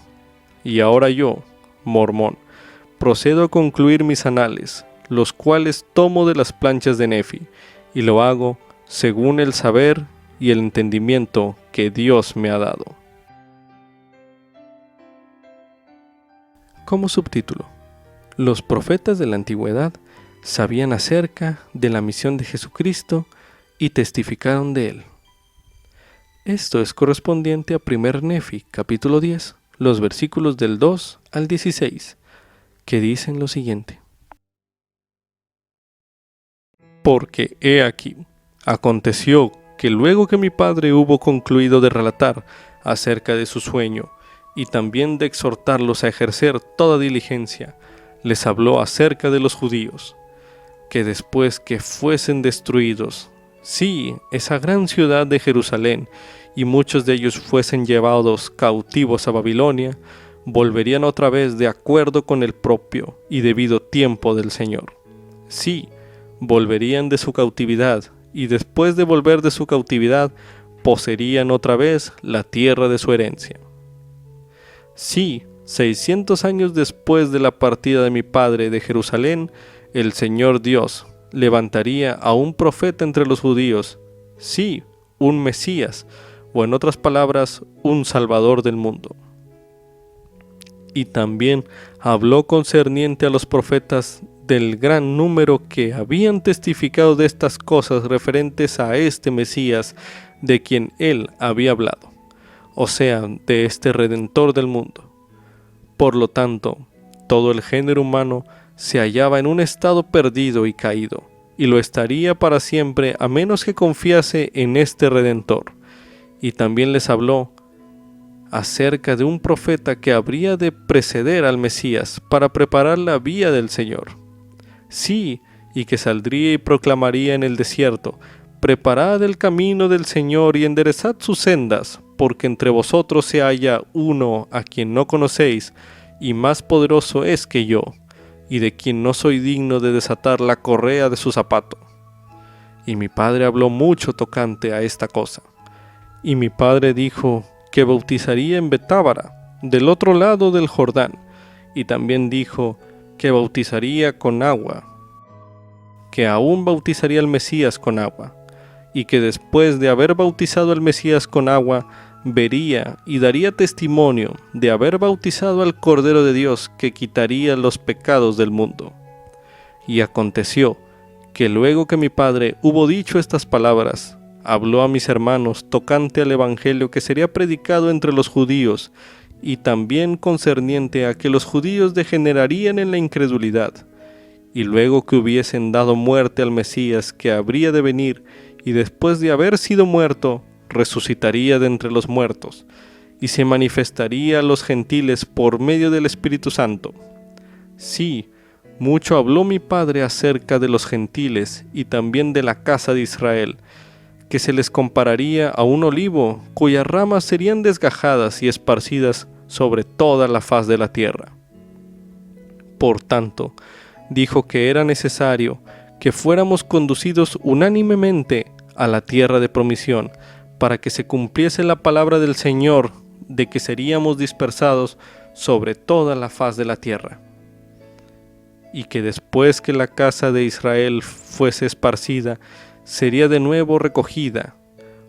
Y ahora yo, Mormón, procedo a concluir mis anales, los cuales tomo de las planchas de Nefi, y lo hago según el saber y el entendimiento que Dios me ha dado. Como subtítulo: los profetas de la antigüedad sabían acerca de la misión de Jesucristo y testificaron de él. Esto es correspondiente a 1 Nefi, capítulo 10, los versículos del 2 al 16, que dicen lo siguiente: Porque he aquí, aconteció que luego que mi padre hubo concluido de relatar acerca de su sueño y también de exhortarlos a ejercer toda diligencia, les habló acerca de los judíos, que después que fuesen destruidos, sí, esa gran ciudad de Jerusalén, y muchos de ellos fuesen llevados cautivos a Babilonia, volverían otra vez de acuerdo con el propio y debido tiempo del Señor. Sí, volverían de su cautividad, y después de volver de su cautividad, poseerían otra vez la tierra de su herencia. Sí, 600 años después de la partida de mi padre de Jerusalén, el Señor Dios levantaría a un profeta entre los judíos, sí, un Mesías, o en otras palabras, un Salvador del mundo. Y también habló concerniente a los profetas del gran número que habían testificado de estas cosas referentes a este Mesías de quien él había hablado, o sea, de este Redentor del mundo. Por lo tanto, todo el género humano se hallaba en un estado perdido y caído, y lo estaría para siempre a menos que confiase en este Redentor. Y también les habló acerca de un profeta que habría de preceder al Mesías para preparar la vía del Señor. Sí, y que saldría y proclamaría en el desierto: preparad el camino del Señor y enderezad sus sendas, porque entre vosotros se halla uno a quien no conocéis, y más poderoso es que yo, y de quien no soy digno de desatar la correa de su zapato. Y mi padre habló mucho tocante a esta cosa. Y mi padre dijo que bautizaría en Betábara, del otro lado del Jordán, y también dijo que bautizaría con agua, que aún bautizaría al Mesías con agua, y que después de haber bautizado al Mesías con agua, vería y daría testimonio de haber bautizado al Cordero de Dios que quitaría los pecados del mundo. Y aconteció que luego que mi padre hubo dicho estas palabras, habló a mis hermanos tocante al evangelio que sería predicado entre los judíos, y también concerniente a que los judíos degenerarían en la incredulidad, y luego que hubiesen dado muerte al Mesías que habría de venir, y después de haber sido muerto, resucitaría de entre los muertos, y se manifestaría a los gentiles por medio del Espíritu Santo. Sí, mucho habló mi padre acerca de los gentiles y también de la casa de Israel, que se les compararía a un olivo cuyas ramas serían desgajadas y esparcidas sobre toda la faz de la tierra. Por tanto, dijo que era necesario que fuéramos conducidos unánimemente a la tierra de promisión, para que se cumpliese la palabra del Señor de que seríamos dispersados sobre toda la faz de la tierra. y que después que la casa de Israel fuese esparcida, sería de nuevo recogida,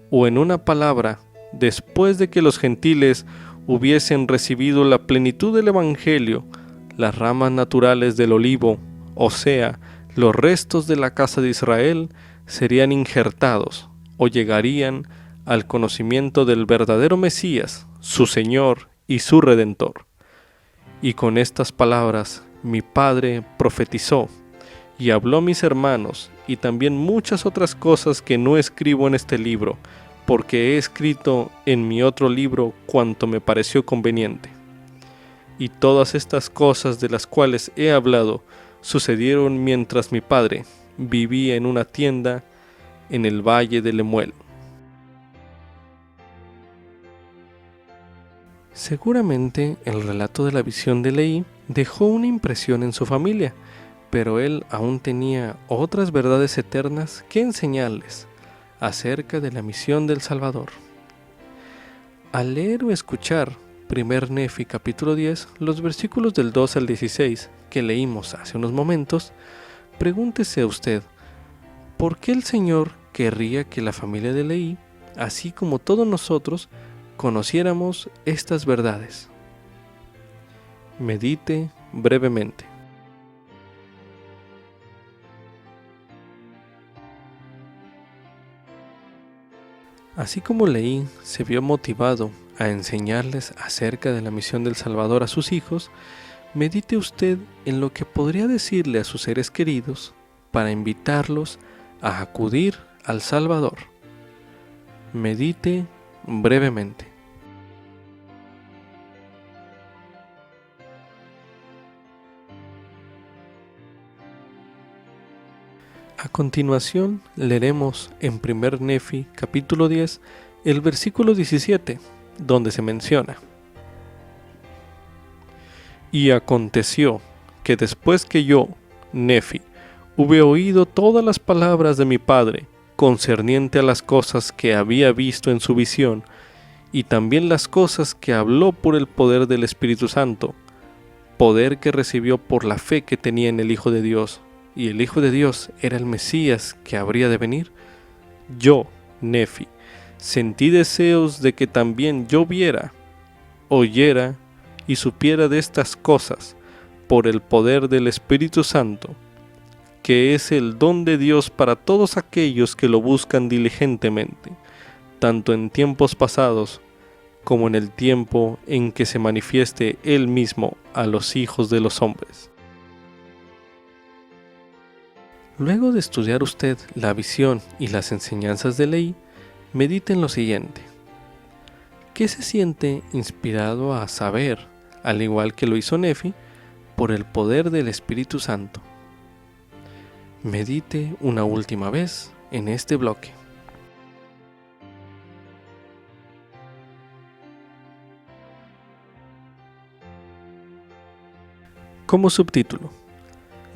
o en una palabra, después de que los gentiles hubiesen recibido la plenitud del Evangelio, las ramas naturales del olivo, o sea, los restos de la casa de Israel, serían injertados o llegarían al conocimiento del verdadero Mesías, su Señor y su Redentor. Y con estas palabras mi padre profetizó y habló a mis hermanos y también muchas otras cosas que no escribo en este libro, porque he escrito en mi otro libro cuanto me pareció conveniente. Y todas estas cosas de las cuales he hablado sucedieron mientras mi padre vivía en una tienda en el valle de Lemuel. Seguramente el relato de la visión de Leí dejó una impresión en su familia, pero él aún tenía otras verdades eternas que enseñarles acerca de la misión del Salvador. Al leer o escuchar 1 Nefi capítulo 10, los versículos del 2 al 16 que leímos hace unos momentos, pregúntese a usted, ¿por qué el Señor querría que la familia de Leí, así como todos nosotros, conociéramos estas verdades? Medite brevemente. Así como Leí se vio motivado a enseñarles acerca de la misión del Salvador a sus hijos, medite usted en lo que podría decirle a sus seres queridos para invitarlos a acudir al Salvador. Medite brevemente. A continuación leeremos en 1 Nefi capítulo 10 el versículo 17, donde se menciona: Y aconteció que después que yo, Nefi, hube oído todas las palabras de mi padre concerniente a las cosas que había visto en su visión, y también las cosas que habló por el poder del Espíritu Santo, poder que recibió por la fe que tenía en el Hijo de Dios, y el Hijo de Dios era el Mesías que habría de venir, yo, Nefi, sentí deseos de que también yo viera, oyera y supiera de estas cosas por el poder del Espíritu Santo, que es el don de Dios para todos aquellos que lo buscan diligentemente, tanto en tiempos pasados como en el tiempo en que se manifieste Él mismo a los hijos de los hombres. Luego de estudiar usted la visión y las enseñanzas de Leí, medite en lo siguiente. ¿Qué se siente inspirado a saber, al igual que lo hizo Nefi, por el poder del Espíritu Santo? Medite una última vez en este bloque. Como subtítulo: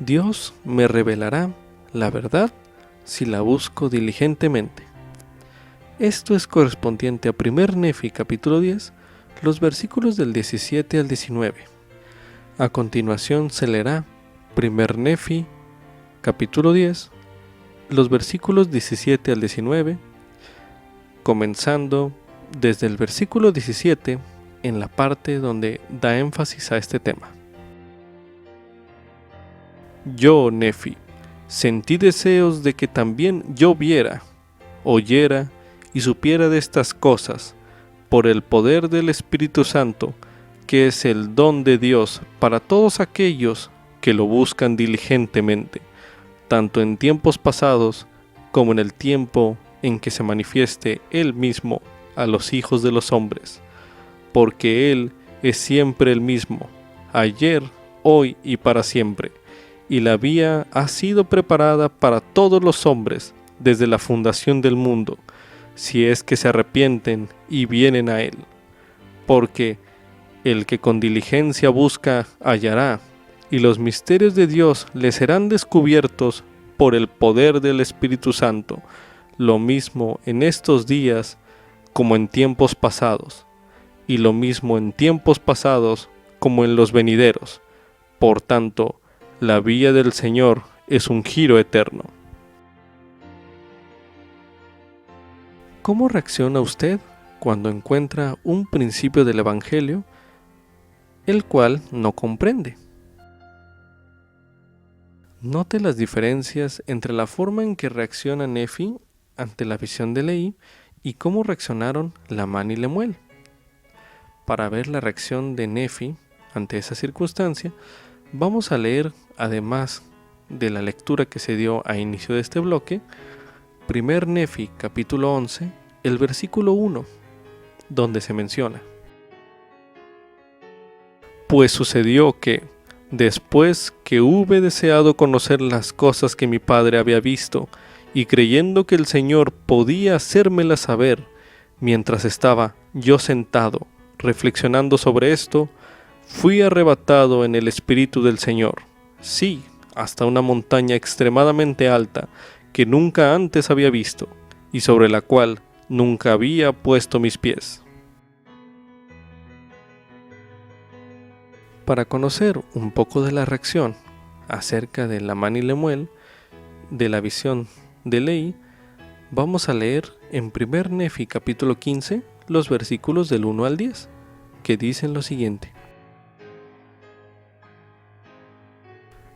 Dios me revelará la verdad si la busco diligentemente. Esto es correspondiente a 1 Nefi capítulo 10, los versículos del 17 al 19. A continuación se leerá 1 Nefi capítulo 10, los versículos 17 al 19, comenzando desde el versículo 17 en la parte donde da énfasis a este tema. Yo, Nefi, sentí deseos de que también yo viera, oyera y supiera de estas cosas, por el poder del Espíritu Santo, que es el don de Dios para todos aquellos que lo buscan diligentemente, tanto en tiempos pasados como en el tiempo en que se manifieste Él mismo a los hijos de los hombres, porque Él es siempre el mismo, ayer, hoy y para siempre, y la vía ha sido preparada para todos los hombres desde la fundación del mundo, si es que se arrepienten y vienen a Él. Porque el que con diligencia busca, hallará, y los misterios de Dios le serán descubiertos por el poder del Espíritu Santo, lo mismo en estos días como en tiempos pasados, y lo mismo en tiempos pasados como en los venideros. Por tanto, la vía del Señor es un giro eterno. ¿Cómo reacciona usted cuando encuentra un principio del Evangelio el cual no comprende? Note las diferencias entre la forma en que reacciona Nefi ante la visión de Leí y cómo reaccionaron Lamán y Lemuel. Para ver la reacción de Nefi ante esa circunstancia, vamos a leer, además de la lectura que se dio a inicio de este bloque, 1 Nefi capítulo 11, el versículo 1, donde se menciona: Pues sucedió que, después que hube deseado conocer las cosas que mi padre había visto, y creyendo que el Señor podía hacérmelas saber, mientras estaba yo sentado, reflexionando sobre esto, fui arrebatado en el Espíritu del Señor, sí, hasta una montaña extremadamente alta, que nunca antes había visto, y sobre la cual nunca había puesto mis pies. Para conocer un poco de la reacción acerca de Lamán y Lemuel, de la visión de Leí, vamos a leer en 1 Nefi capítulo 15 los versículos del 1 al 10, que dicen lo siguiente: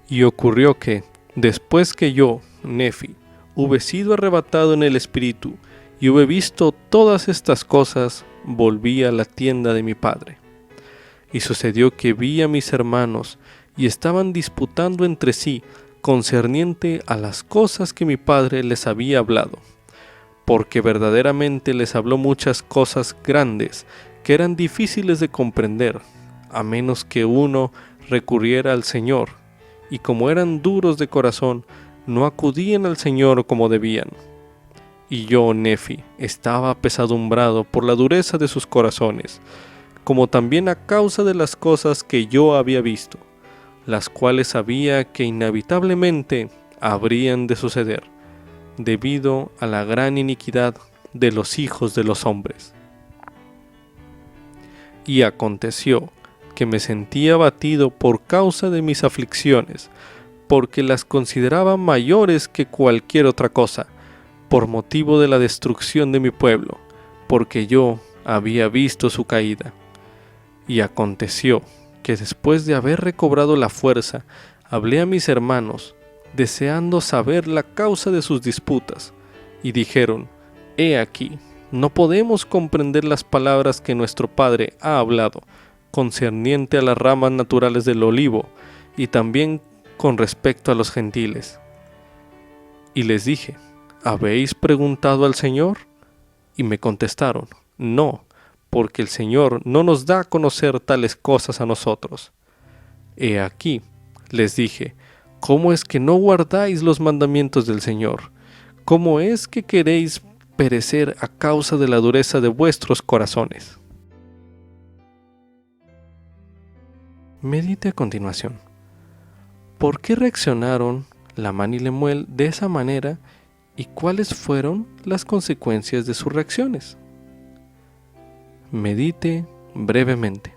Y ocurrió que, después que yo, Nefi, hube sido arrebatado en el espíritu y hube visto todas estas cosas, volví a la tienda de mi padre. Y sucedió que vi a mis hermanos y estaban disputando entre sí concerniente a las cosas que mi padre les había hablado, porque verdaderamente les habló muchas cosas grandes que eran difíciles de comprender, a menos que uno recurriera al Señor, y como eran duros de corazón, no acudían al Señor como debían. Y yo, Nefi, estaba apesadumbrado por la dureza de sus corazones, como también a causa de las cosas que yo había visto, las cuales sabía que inevitablemente habrían de suceder, debido a la gran iniquidad de los hijos de los hombres. Y aconteció que me sentía abatido por causa de mis aflicciones, porque las consideraba mayores que cualquier otra cosa, por motivo de la destrucción de mi pueblo, porque yo había visto su caída. Y aconteció que después de haber recobrado la fuerza, hablé a mis hermanos, deseando saber la causa de sus disputas, y dijeron: He aquí, no podemos comprender las palabras que nuestro padre ha hablado, concerniente a las ramas naturales del olivo, y también con respecto a los gentiles. Y les dije: ¿Habéis preguntado al Señor? Y me contestaron: No, porque el Señor no nos da a conocer tales cosas a nosotros. He aquí, les dije, ¿cómo es que no guardáis los mandamientos del Señor? ¿Cómo es que queréis perecer a causa de la dureza de vuestros corazones? Medite a continuación. ¿Por qué reaccionaron Lamán y Lemuel de esa manera y cuáles fueron las consecuencias de sus reacciones? Medite brevemente.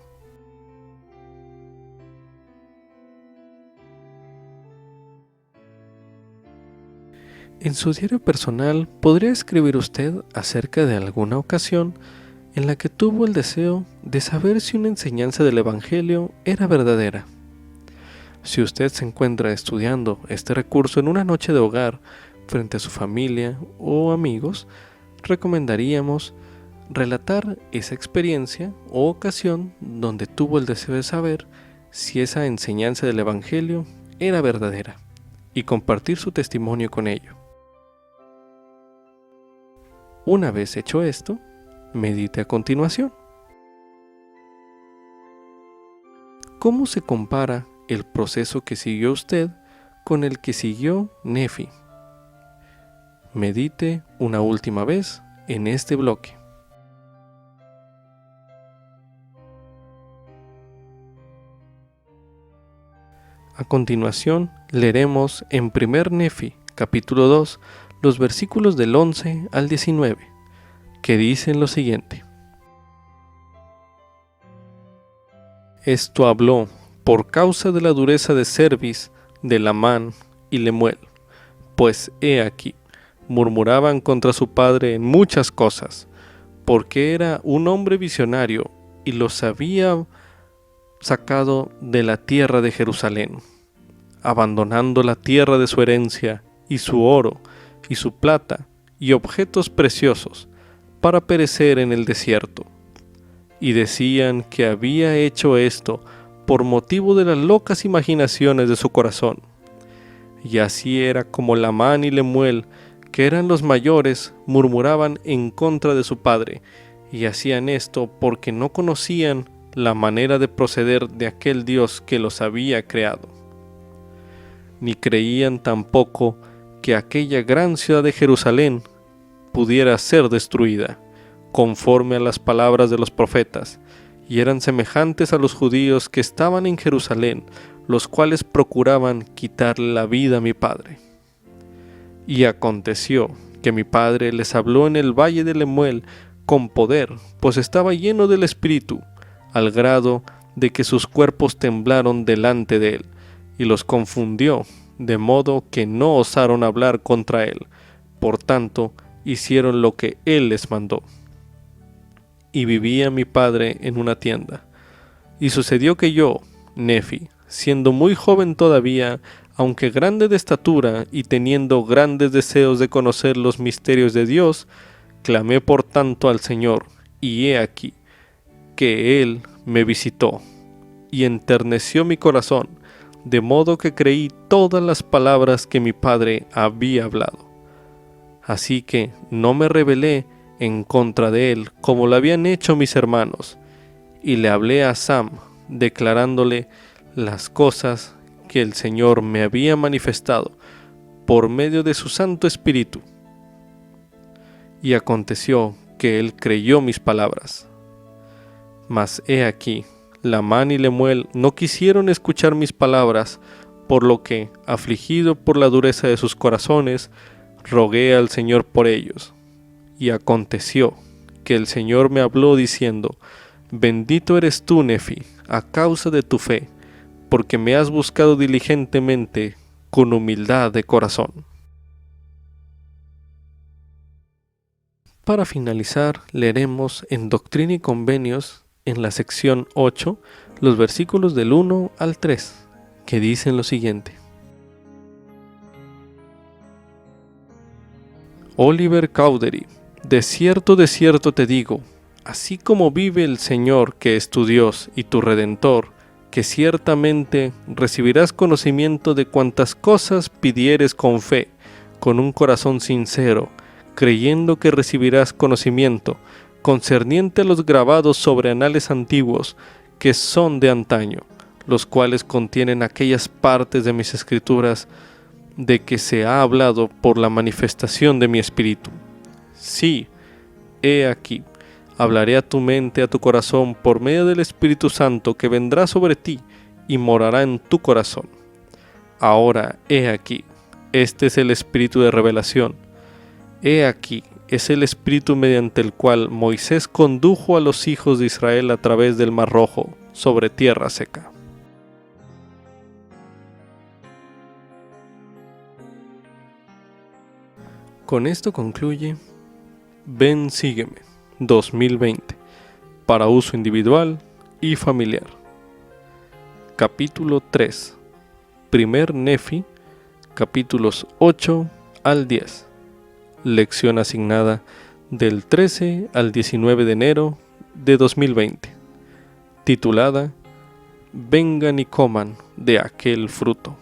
En su diario personal, ¿podría escribir usted acerca de alguna ocasión en la que tuvo el deseo de saber si una enseñanza del Evangelio era verdadera? Si usted se encuentra estudiando este recurso en una noche de hogar frente a su familia o amigos, recomendaríamos relatar esa experiencia o ocasión donde tuvo el deseo de saber si esa enseñanza del Evangelio era verdadera y compartir su testimonio con ello. Una vez hecho esto, medite a continuación. ¿Cómo se compara el proceso que siguió usted con el que siguió Nefi? Medite una última vez en este bloque. A continuación, leeremos en 1 Nefi, capítulo 2, los versículos del 11 al 19, que dicen lo siguiente. Esto habló por causa de la dureza de cerviz de Lamán y Lemuel, pues he aquí, murmuraban contra su padre en muchas cosas, porque era un hombre visionario y los había sacado de la tierra de Jerusalén, abandonando la tierra de su herencia y su oro y su plata y objetos preciosos para perecer en el desierto. Y decían que había hecho esto por motivo de las locas imaginaciones de su corazón. Y así era como Lamán y Lemuel, que eran los mayores, murmuraban en contra de su padre, y hacían esto porque no conocían la manera de proceder de aquel Dios que los había creado. Ni creían tampoco que aquella gran ciudad de Jerusalén pudiera ser destruida, conforme a las palabras de los profetas, y eran semejantes a los judíos que estaban en Jerusalén, los cuales procuraban quitarle la vida a mi padre. Y aconteció que mi padre les habló en el valle de Lemuel con poder, pues estaba lleno del Espíritu, al grado de que sus cuerpos temblaron delante de él, y los confundió, de modo que no osaron hablar contra él. Por tanto, hicieron lo que él les mandó. Y vivía mi padre en una tienda. Y sucedió que yo, Nefi, siendo muy joven todavía, aunque grande de estatura y teniendo grandes deseos de conocer los misterios de Dios, clamé por tanto al Señor, y he aquí, que Él me visitó, y enterneció mi corazón, de modo que creí todas las palabras que mi padre había hablado. Así que no me rebelé en contra de él, como lo habían hecho mis hermanos, y le hablé a Sam, declarándole las cosas que el Señor me había manifestado por medio de su Santo Espíritu. Y aconteció que él creyó mis palabras. Mas he aquí, Lamán y Lemuel no quisieron escuchar mis palabras, por lo que, afligido por la dureza de sus corazones, rogué al Señor por ellos. Y aconteció que el Señor me habló diciendo: Bendito eres tú, Nefi, a causa de tu fe, porque me has buscado diligentemente con humildad de corazón. Para finalizar, leeremos en Doctrina y Convenios, en la sección 8, los versículos del 1 al 3, que dicen lo siguiente. Oliver Cowdery: de cierto te digo, así como vive el Señor que es tu Dios y tu Redentor, que ciertamente recibirás conocimiento de cuantas cosas pidieres con fe, con un corazón sincero, creyendo que recibirás conocimiento concerniente a los grabados sobre anales antiguos que son de antaño, los cuales contienen aquellas partes de mis escrituras de que se ha hablado por la manifestación de mi espíritu. Sí, he aquí, hablaré a tu mente, a tu corazón, por medio del Espíritu Santo que vendrá sobre ti y morará en tu corazón. Ahora, he aquí, este es el espíritu de revelación. He aquí, es el espíritu mediante el cual Moisés condujo a los hijos de Israel a través del Mar Rojo, sobre tierra seca. Con esto concluye Ven Sígueme 2020, para uso individual y familiar. Capítulo 3, Primer Nefi, capítulos 8 al 10. Lección asignada del 13 al 19 de enero de 2020, titulada Vengan y coman de aquel fruto.